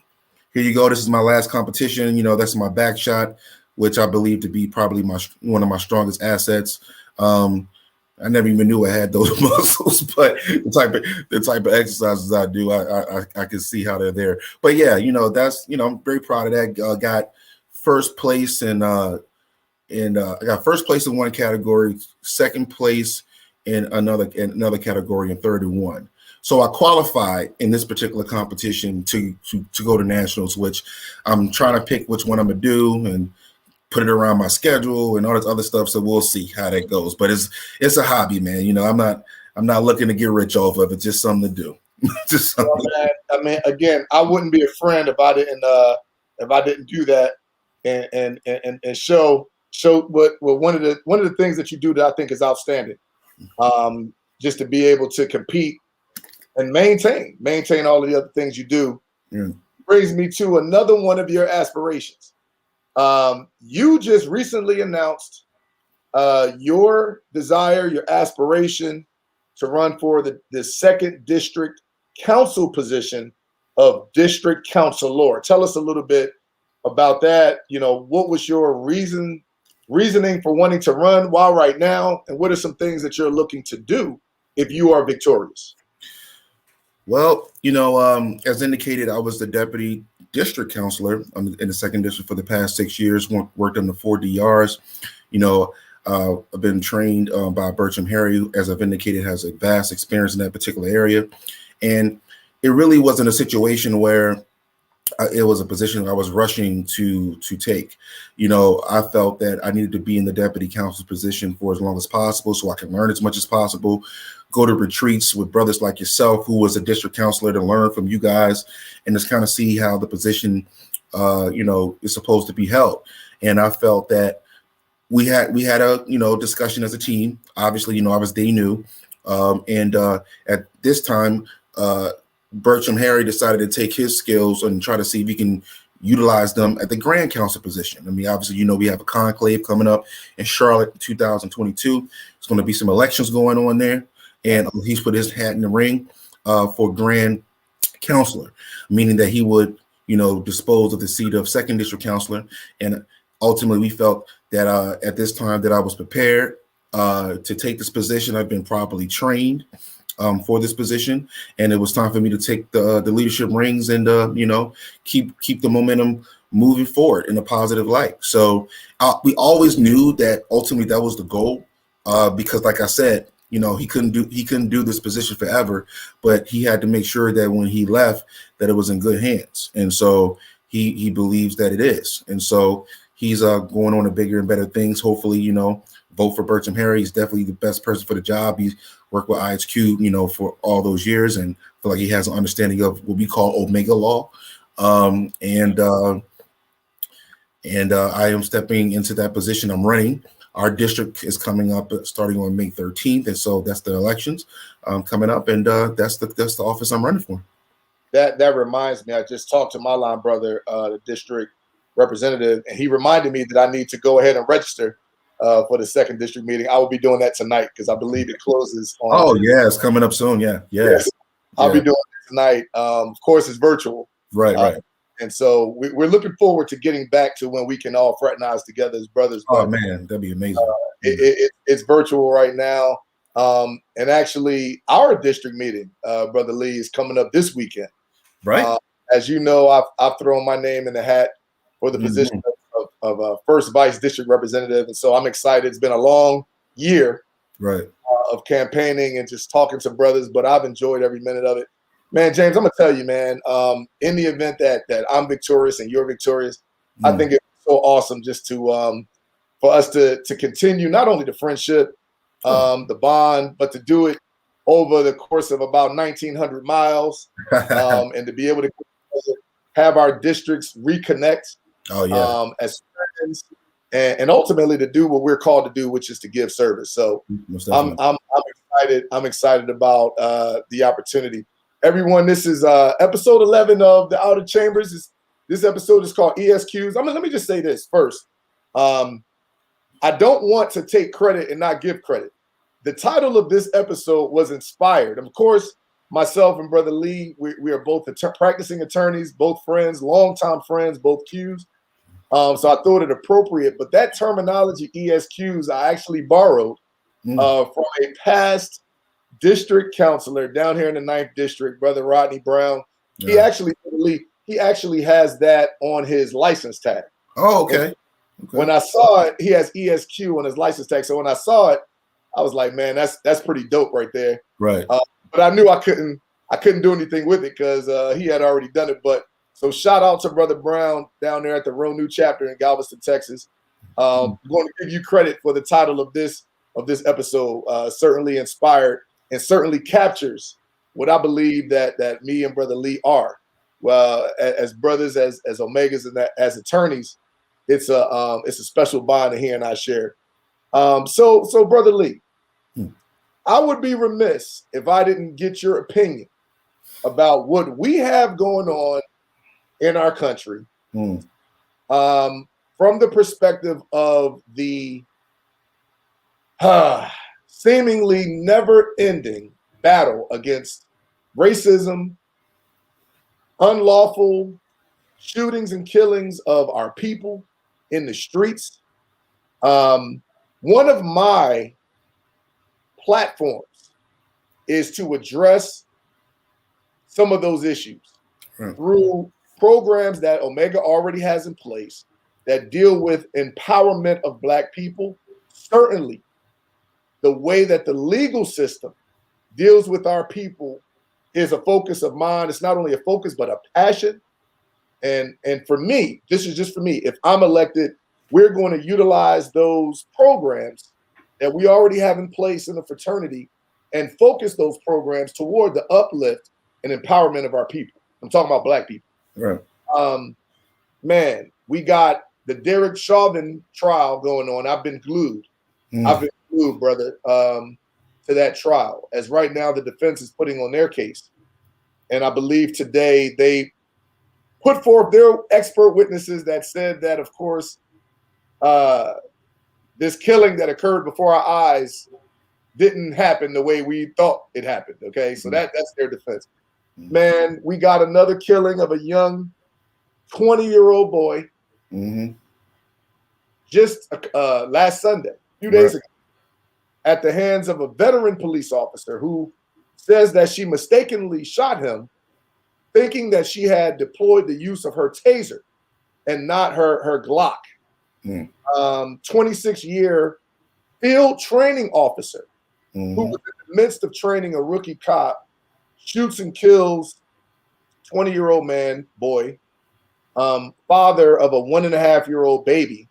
here you go. This is my last competition. That's my back shot, which I believe to be probably one of my strongest assets. I never even knew I had those muscles, but the type of exercises I do, I can see how they're there. But yeah, that's I'm very proud of that. Got first place I got first place in one category, second place in another category, and third in one. So I qualified in this particular competition to go to nationals, which I'm trying to pick which one I'm gonna do and put it around my schedule and all this other stuff. So we'll see how that goes. But it's a hobby, man. I'm not looking to get rich off of it. Just something to do. Just something. Well, I mean, again, I wouldn't be a friend if I didn't do that and show what one of the things that you do that I think is outstanding. Just to be able to compete and maintain all of the other things you do. Yeah. Brings me to another one of your aspirations. You just recently announced your desire, your aspiration to run for the second district council position of district councilor. Tell us a little bit about that. What was your reasoning for wanting to run? Why right now? And what are some things that you're looking to do if you are victorious? Well, as indicated, I was the deputy district counselor in the second district for the past 6 years, worked on the 4 DRs. I've been trained by Bertram Harry, as I've indicated, has a vast experience in that particular area. And it really wasn't a situation where it was a position I was rushing to take. I felt that I needed to be in the deputy council position for as long as possible, so I can learn as much as possible, go to retreats with brothers like yourself, who was a district counselor, to learn from you guys and just kind of see how the position, is supposed to be held. And I felt that we had a, discussion as a team. Obviously, I was day new. And at this time, Bertram Harry decided to take his skills and try to see if he can utilize them at the grand council position. I mean, obviously, we have a conclave coming up in Charlotte in 2022. There's going to be some elections going on there. And he's put his hat in the ring for grand counselor, meaning that he would, dispose of the seat of second district counselor. And ultimately, we felt that at this time that I was prepared to take this position. I've been properly trained for this position, and it was time for me to take the leadership rings and keep the momentum moving forward in a positive light. So we always knew that ultimately that was the goal, because like I said, he couldn't do this position forever, but he had to make sure that when he left that it was in good hands. And so he believes that it is. And so he's going on to bigger and better things. Hopefully, vote for Bertram Harry. He's definitely the best person for the job. He's worked with EsQues, for all those years, and feel like he has an understanding of what we call Omega law. And I am stepping into that position. I'm running. Our district is coming up starting on May 13th, and so that's the elections coming up, and that's the office I'm running for. That reminds me, I just talked to my line brother, the district representative, and he reminded me that I need to go ahead and register for the second district meeting. I will be doing that tonight because I believe it closes on. Oh yeah, it's coming up soon. Yeah. Yes. I'll be doing it tonight. Of course, it's virtual. Right. And so we're looking forward to getting back to when we can all fraternize together as brothers. Oh, man, that'd be amazing. It's virtual right now. And actually, our district meeting, Brother Lee, is coming up this weekend. Right. As you know, I've thrown my name in the hat for the position of first vice district representative. And so I'm excited. It's been a long year of campaigning and just talking to brothers, but I've enjoyed every minute of it. Man, James, I'm going to tell you, man, in the event that I'm victorious and you're victorious, I think it's so awesome just to for us to continue not only the friendship, the bond, but to do it over the course of about 1,900 miles and to be able to have our districts reconnect as friends and ultimately to do what we're called to do, which is to give service. So I'm excited. I'm excited about the opportunity. Everyone, this is episode 11 of the Outer Chambers. This episode is called EsQues. Let me just say this first. I don't want to take credit and not give credit. The title of this episode was inspired. Of course, myself and Brother Lee, we are both practicing attorneys, both friends, longtime friends, both Qs. So I thought it appropriate. But that terminology, EsQs, I actually borrowed from a past district counselor down here in the 9th District, Brother Rodney Brown. Yeah. He actually has that on his license tag. Oh, okay. When I saw it, he has ESQ on his license tag. So when I saw it, I was like, man, that's pretty dope right there. Right. But I knew I couldn't do anything with it because he had already done it. But so shout out to Brother Brown down there at the Ronew chapter in Galveston, Texas. I'm going to give you credit for the title of this episode. Certainly inspired and certainly captures what I believe that me and Brother Lee are. Well, as brothers, as Omegas, and as attorneys, it's a special bond that he and I share. So Brother Lee, I would be remiss if I didn't get your opinion about what we have going on in our country from the perspective of the seemingly never-ending battle against racism, unlawful shootings and killings of our people in the streets. One of my platforms is to address some of those issues through programs that Omega already has in place that deal with empowerment of Black people. Certainly, the way that the legal system deals with our people is a focus of mine. It's not only a focus, but a passion. And for me, this is just for me. If I'm elected, we're going to utilize those programs that we already have in place in the fraternity and focus those programs toward the uplift and empowerment of our people. I'm talking about Black people. Right. Man, we got the Derek Chauvin trial going on. I've been glued. I've been glued, brother, to that trial. As right now, the defense is putting on their case. And I believe today they put forth their expert witnesses that said that, of course, this killing that occurred before our eyes didn't happen the way we thought it happened. Okay, so that's their defense. Man, we got another killing of a young 20-year-old boy just last Sunday, a few days ago, at the hands of a veteran police officer who says that she mistakenly shot him, thinking that she had deployed the use of her taser and not her Glock. 26-year field training officer who was in the midst of training a rookie cop shoots and kills 20-year-old boy, father of a 1.5-year-old baby,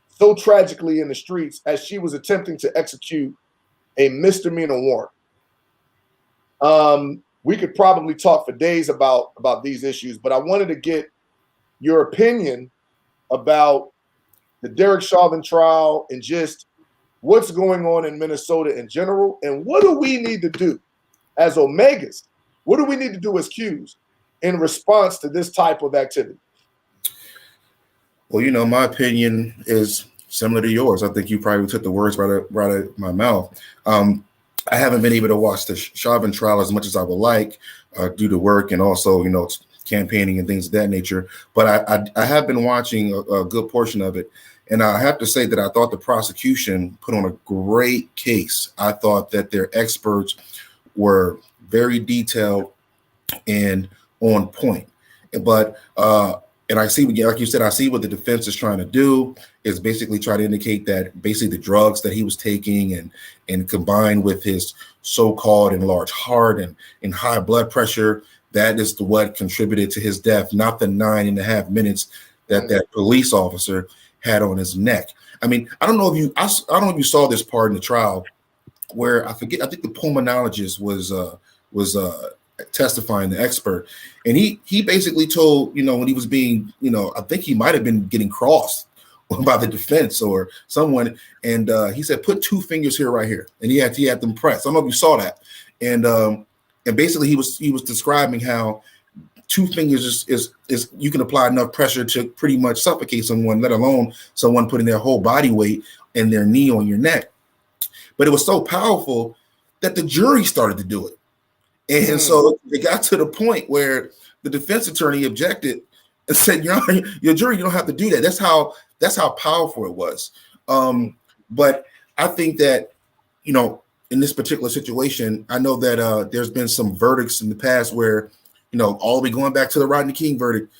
so tragically in the streets as she was attempting to execute a misdemeanor warrant. We could probably talk for days about these issues, but I wanted to get your opinion about the Derek Chauvin trial and just what's going on in Minnesota in general, and what do we need to do as Omegas? What do we need to do as Qs in response to this type of activity? Well, my opinion is similar to yours. I think you probably took the words right out of my mouth. I haven't been able to watch the Chauvin trial as much as I would like due to work and also, campaigning and things of that nature. But I have been watching a good portion of it. And I have to say that I thought the prosecution put on a great case. I thought that their experts were very detailed and on point. But and I see, like you said, I see what the defense is trying to do is basically try to indicate that basically the drugs that he was taking and combined with his so-called enlarged heart and high blood pressure, that is what contributed to his death, not the 9.5 minutes that police officer had on his neck. I mean, I don't know if you saw this part in the trial where I think the pulmonologist was testifying, the expert, and he basically told, when he was being, I think he might have been getting crossed by the defense or someone, and he said, put 2 fingers here, right here, and he had them pressed. I don't know if you saw that, and basically he was describing how 2 fingers is you can apply enough pressure to pretty much suffocate someone, let alone someone putting their whole body weight and their knee on your neck. But it was so powerful that the jury started to do it. And so it got to the point where the defense attorney objected and said, your jury, you don't have to do that. That's how powerful it was. But I think that, in this particular situation, I know that there's been some verdicts in the past where, all the way going back to the Rodney King verdict,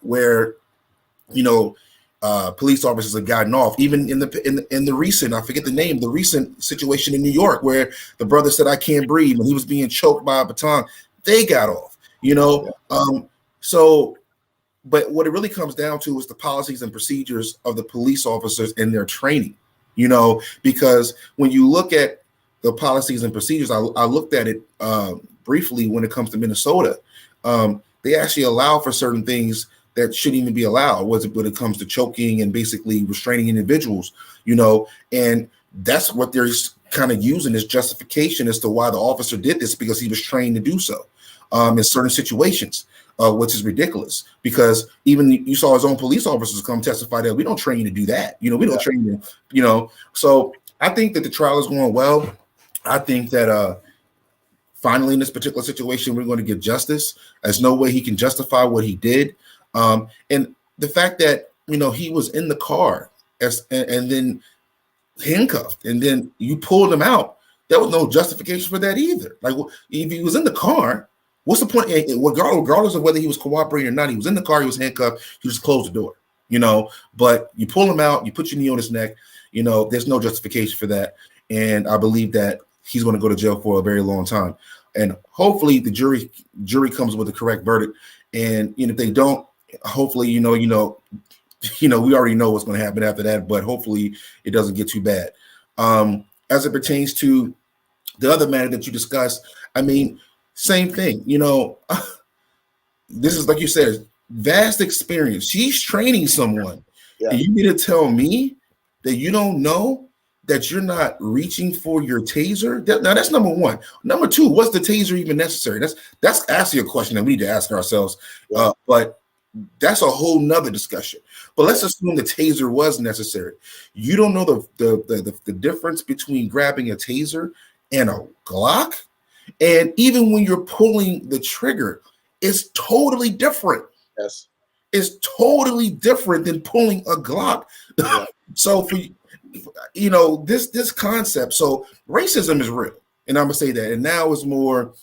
where, police officers have gotten off, even in the recent, I forget the name, the recent situation in New York where the brother said, I can't breathe, and he was being choked by a baton. They got off, So, but what it really comes down to is the policies and procedures of the police officers and their training, because when you look at the policies and procedures, I looked at it briefly when it comes to Minnesota. They actually allow for certain things that shouldn't even be allowed when it comes to choking and basically restraining individuals, and that's what they're kind of using as justification as to why the officer did this, because he was trained to do so in certain situations, which is ridiculous, because even you saw his own police officers come testify that we don't train you to do that. We don't train you, so I think that the trial is going well. I think that finally in this particular situation, we're going to get justice. There's no way he can justify what he did. And the fact that, he was in the car and then handcuffed and then you pulled him out, there was no justification for that either. Like, if he was in the car, what's the point? Regardless of whether he was cooperating or not, he was in the car, he was handcuffed, you just closed the door, but you pull him out, you put your knee on his neck, there's no justification for that. And I believe that he's going to go to jail for a very long time. And hopefully the jury comes with the correct verdict. And if they don't, hopefully, we already know what's going to happen after that, but hopefully it doesn't get too bad. As it pertains to the other matter that you discussed, I mean, same thing, this is, like you said, vast experience. She's training someone. Yeah. And you need to tell me that you don't know that you're not reaching for your taser. Now that's number one. Number two, was the taser even necessary? That's actually a question that we need to ask ourselves. But that's a whole nother discussion. But let's assume the taser was necessary. You don't know the difference between grabbing a taser and a Glock. And even when you're pulling the trigger, it's totally different. Yes. It's totally different than pulling a Glock. Yeah. So for this concept, so racism is real, and I'm gonna say that, and now it's more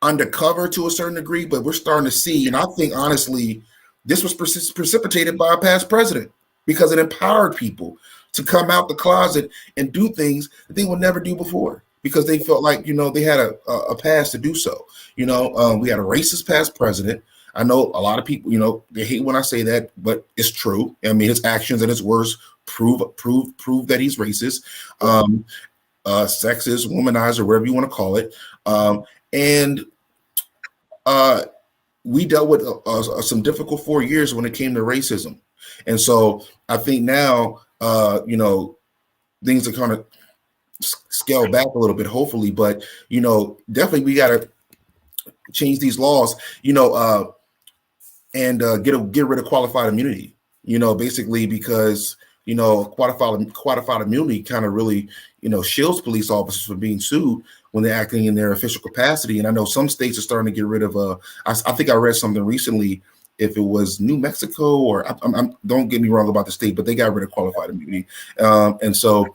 undercover to a certain degree, but we're starting to see, and I think honestly, this was precipitated by a past president because it empowered people to come out the closet and do things that they would never do before because they felt like they had a past to do so. We had a racist past president. I know a lot of people, they hate when I say that, but it's true. I mean, his actions and his words prove that he's racist, sexist, womanizer, whatever you want to call it. And we dealt with some difficult 4 years when it came to racism. And so I think now, things are kind of scaled back a little bit, hopefully, but, definitely we got to change these laws, and get rid of qualified immunity, basically, because qualified immunity kind of really, shields police officers from being sued when they're acting in their official capacity. And I know some states are starting to get rid of, I think I read something recently, if it was New Mexico or don't get me wrong about the state, but they got rid of qualified immunity. And so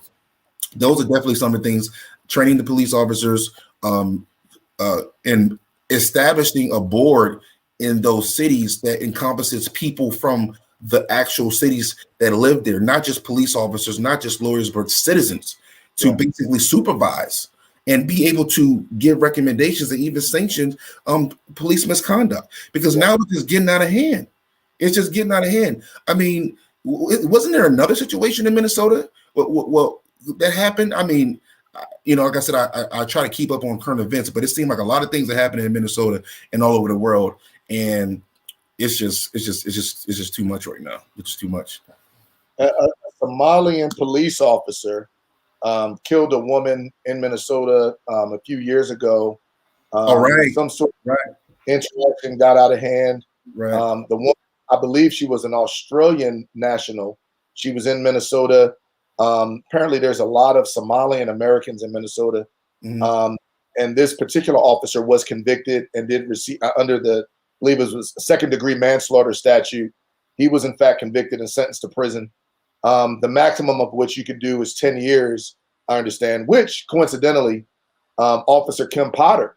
those are definitely some of the things, training the police officers, and establishing a board in those cities that encompasses people from the actual cities that live there, not just police officers, not just lawyers, but citizens, to basically supervise and be able to give recommendations and even sanction police misconduct. Because now it's just getting out of hand. It's just getting out of hand. I mean, wasn't there another situation in Minnesota? Well, that happened. I mean, like I said, I try to keep up on current events, but it seemed like a lot of things are happening in Minnesota and all over the world, and it's just too much right now. It's just too much. A Somalian police officer killed a woman in Minnesota a few years ago. Some sort of interaction got out of hand. The woman, I believe she was an Australian national. She was in Minnesota. Apparently there's a lot of Somalian Americans in Minnesota. And this particular officer was convicted and did receive under the, I believe it was a second-degree manslaughter statute. He was in fact convicted and sentenced to prison. The maximum of which you could do is 10 years, I understand, which coincidentally, Officer Kim Potter,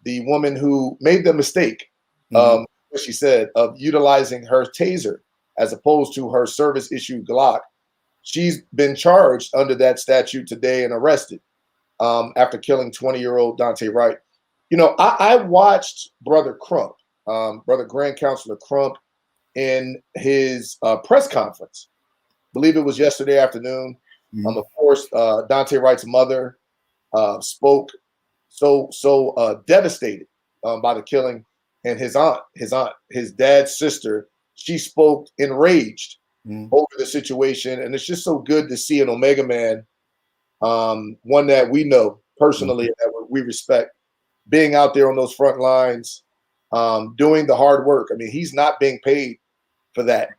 the woman who made the mistake, what she said, of utilizing her taser as opposed to her service-issued Glock, she's been charged under that statute today and arrested after killing 20-year-old Dante Wright. I watched Brother Crump, Brother Grand Counselor Crump, in his press conference. I believe it was yesterday afternoon. Of course, Dante Wright's mother spoke so devastated by the killing, and his dad's sister, she spoke enraged over the situation. And it's just so good to see an Omega man, one that we know personally, that we respect, being out there on those front lines, doing the hard work. I mean, he's not being paid for that.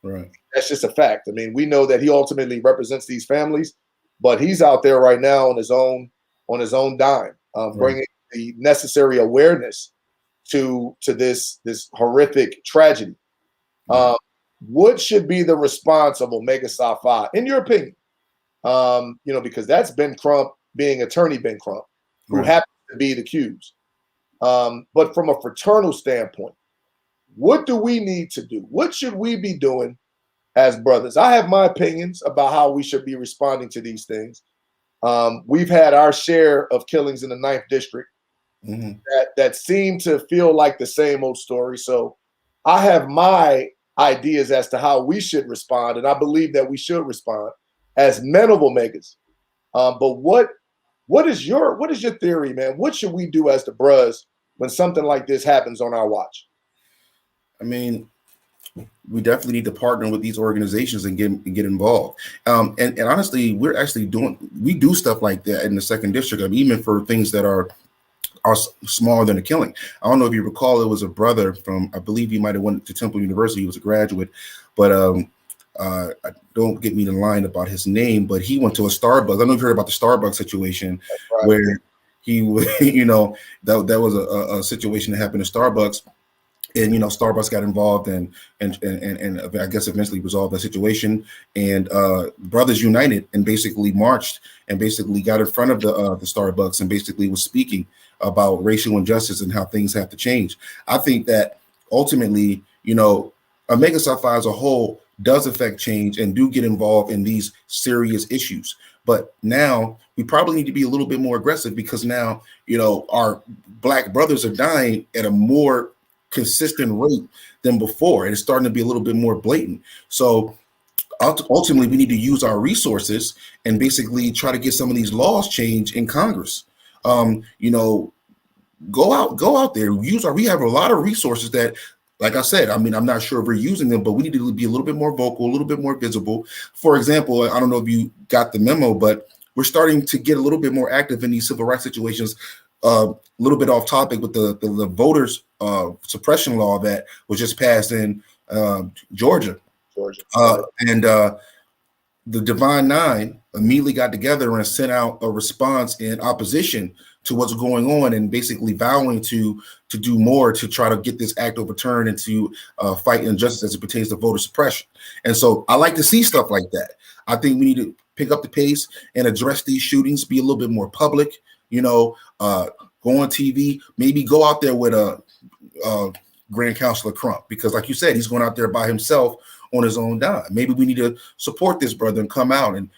Right. That's just a fact. I mean, we know that he ultimately represents these families, but he's out there right now on his own dime, bringing the necessary awareness to this horrific tragedy. What should be the response of Omega Psi Phi, in your opinion? Because that's Ben Crump being attorney Ben Crump, who happens to be the accused. But from a fraternal standpoint, what do we need to do? What should we be doing as brothers? I have my opinions about how we should be responding to these things. We've had our share of killings in the 9th District that seem to feel like the same old story. So I have my ideas as to how we should respond, and I believe that we should respond as men of Omegas. But what is your theory, man? What should we do as the bros when something like this happens on our watch? I mean, we definitely need to partner with these organizations and get involved. And honestly, we do stuff like that in the 2nd District, even for things that are smaller than a killing. I don't know if you recall, it was a brother from, I believe he might have went to Temple University. He was a graduate, but don't get me in line about his name, but he went to a Starbucks. I don't know if you heard about the Starbucks situation, where he, that was a situation that happened at Starbucks. And Starbucks got involved and I guess eventually resolved that situation. And Brothers United and basically marched and basically got in front of the Starbucks and basically was speaking about racial injustice and how things have to change. I think that ultimately, Omega Psi Phi as a whole does affect change and do get involved in these serious issues. But now we probably need to be a little bit more aggressive, because now, our Black brothers are dying at a more consistent rate than before, and it's starting to be a little bit more blatant. So ultimately, we need to use our resources and basically try to get some of these laws changed in Congress. Go out there, we have a lot of resources that, like I said, I mean, I'm not sure if we're using them, but we need to be a little bit more vocal, a little bit more visible. For example, I don't know if you got the memo, but we're starting to get a little bit more active in these civil rights situations. A little bit off topic with the voters suppression law that was just passed in Georgia. And the Divine Nine immediately got together and sent out a response in opposition to what's going on, and basically vowing to do more to try to get this act overturned and to fight injustice as it pertains to voter suppression. And so I like to see stuff like that. I think we need to pick up the pace and address these shootings, be a little bit more public, go on TV, maybe go out there with Grand Counselor Crump, because like you said, he's going out there by himself on his own dime. Maybe we need to support this brother and come out and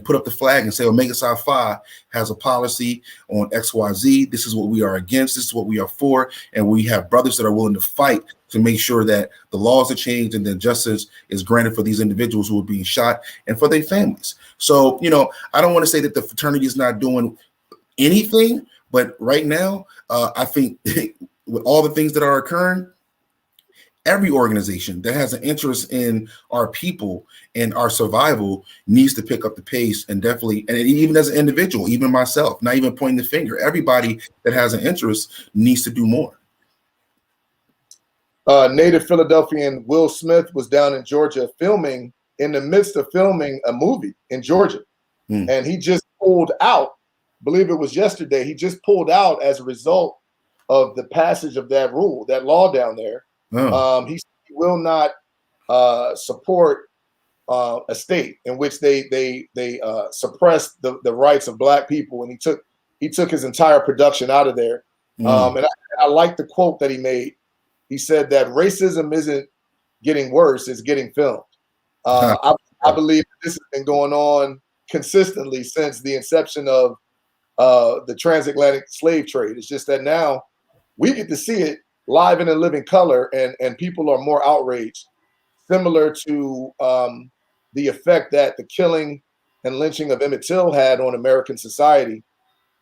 put up the flag and say Omega Psi Phi has a policy on XYZ. This is what we are against. This is what we are for. And we have brothers that are willing to fight to make sure that the laws are changed and that justice is granted for these individuals who are being shot and for their families. So, I don't want to say that the fraternity is not doing anything, but right now, I think with all the things that are occurring, every organization that has an interest in our people and our survival needs to pick up the pace, and definitely, and even as an individual, even myself, not even pointing the finger, everybody that has an interest needs to do more. Native Philadelphian Will Smith was down in Georgia in the midst of filming a movie in Georgia. And he just pulled out, I believe it was yesterday, he just pulled out as a result of the passage of that rule, that law down there. He will not support a state in which they suppress the rights of Black people, and he took his entire production out of there. And I like the quote that he made. He said that racism isn't getting worse; it's getting filmed. I believe this has been going on consistently since the inception of the transatlantic slave trade. It's just that now we get to see it live and in living color, and people are more outraged, similar to the effect that the killing and lynching of Emmett Till had on American society,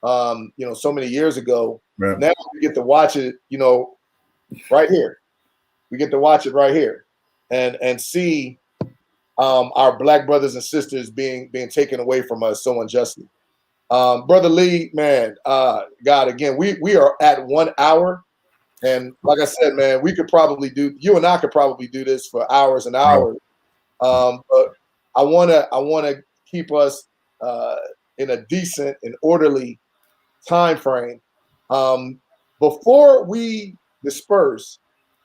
so many years ago. Right. Now we get to watch it, right here. We get to watch it right here, and see our Black brothers and sisters being taken away from us so unjustly. Brother Lee, man, God, again, we are at 1 hour. And like I said, man, you and I could probably do this for hours and hours. But I wanna keep us in a decent and orderly time frame. Before we disperse,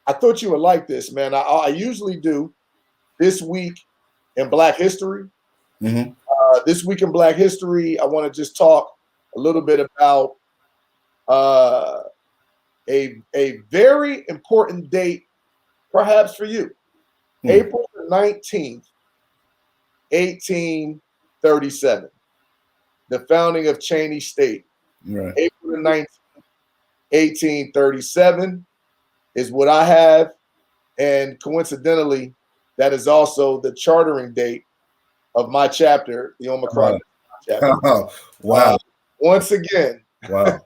I thought you would like this, man. I usually do This Week in Black History. This Week in Black History, I want to just talk a little bit about a very important date, perhaps for you. April 19th, 1837, the founding of Cheney State. Right. April 19th, 1837 is what I have, and coincidentally, that is also the chartering date of my chapter, the Omicron chapter. Wow. Once again, wow.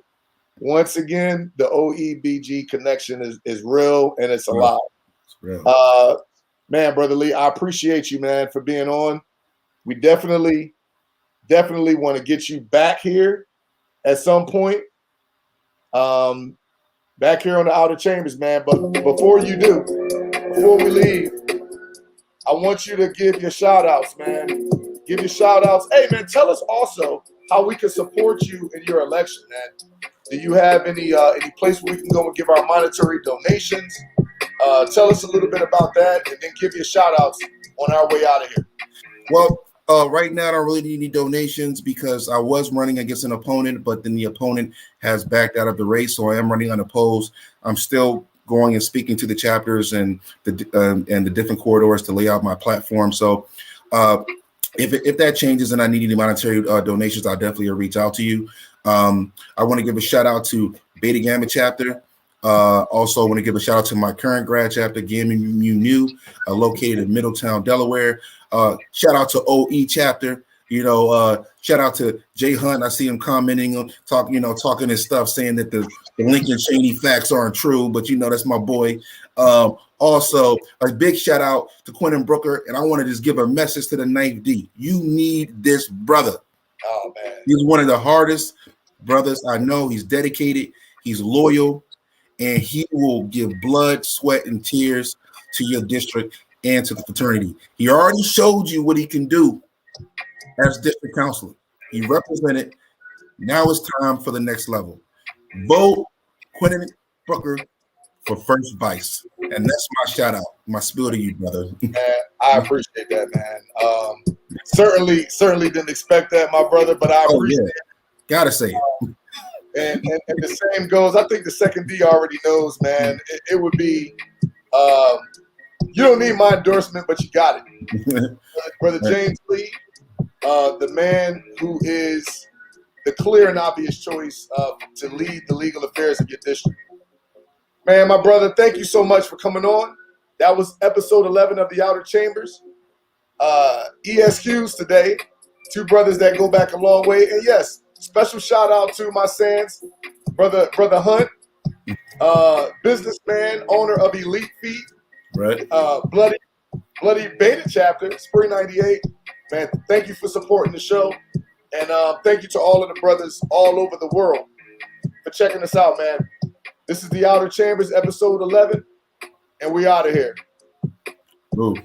Once again, the OEBG connection is real, and it's alive. It's real. Man, Brother Lee, I appreciate you, man, for being on. We definitely want to get you back here at some point. Back here on the Outer Chambers, man. But before we leave, I want you to give your shout outs, man. Give your shout outs. Hey, man, tell us also how we can support you in your election, man. Do you have any place where we can go and give our monetary donations? Tell us a little bit about that, and then give your shout outs on our way out of here. Well, right now I don't really need any donations because I was running against an opponent, but then the opponent has backed out of the race, so I am running unopposed. I'm still going and speaking to the chapters and the different corridors to lay out my platform. So if that changes and I need any monetary donations, I'll definitely reach out to you. I want to give a shout out to Beta Gamma chapter. Also want to give a shout out to my current grad chapter, Gamma Mu Nu, located in Middletown, Delaware. Shout out to OE chapter. Shout out to Jay Hunt. I see him commenting, talking his stuff, saying that the Lincoln Cheney facts aren't true, but that's my boy. Also, a big shout out to Quentin Brooker, and I want to just give a message to the 9th D. You need this brother. Oh man, he's one of the hardest brothers I know. He's dedicated, he's loyal, and he will give blood, sweat, and tears to your district. and to the fraternity. He already showed you what he can do as district counselor. He represented. Now it's time for the next level. Vote Quentin Brooker for first vice. And that's my shout out, my spiel to you, brother. Man, I appreciate that, man. Certainly didn't expect that, my brother, but I appreciate it. Gotta say it. And the same goes, I think the second D already knows, man. It would be, you don't need my endorsement, but you got it. Brother James Lee, the man who is the clear and obvious choice to lead the legal affairs of your district. Man, my brother, thank you so much for coming on. That was episode 11 of the Outer Chambers. EsQues today, two brothers that go back a long way. And yes, special shout out to my Sands, brother Hunt, businessman, owner of Elite Feet, right? Bloody Beta Chapter, Spring 98. Man, thank you for supporting the show. And thank you to all of the brothers all over the world for checking us out, man. This is the Outer Chambers, episode 11, and we out of here. Rue.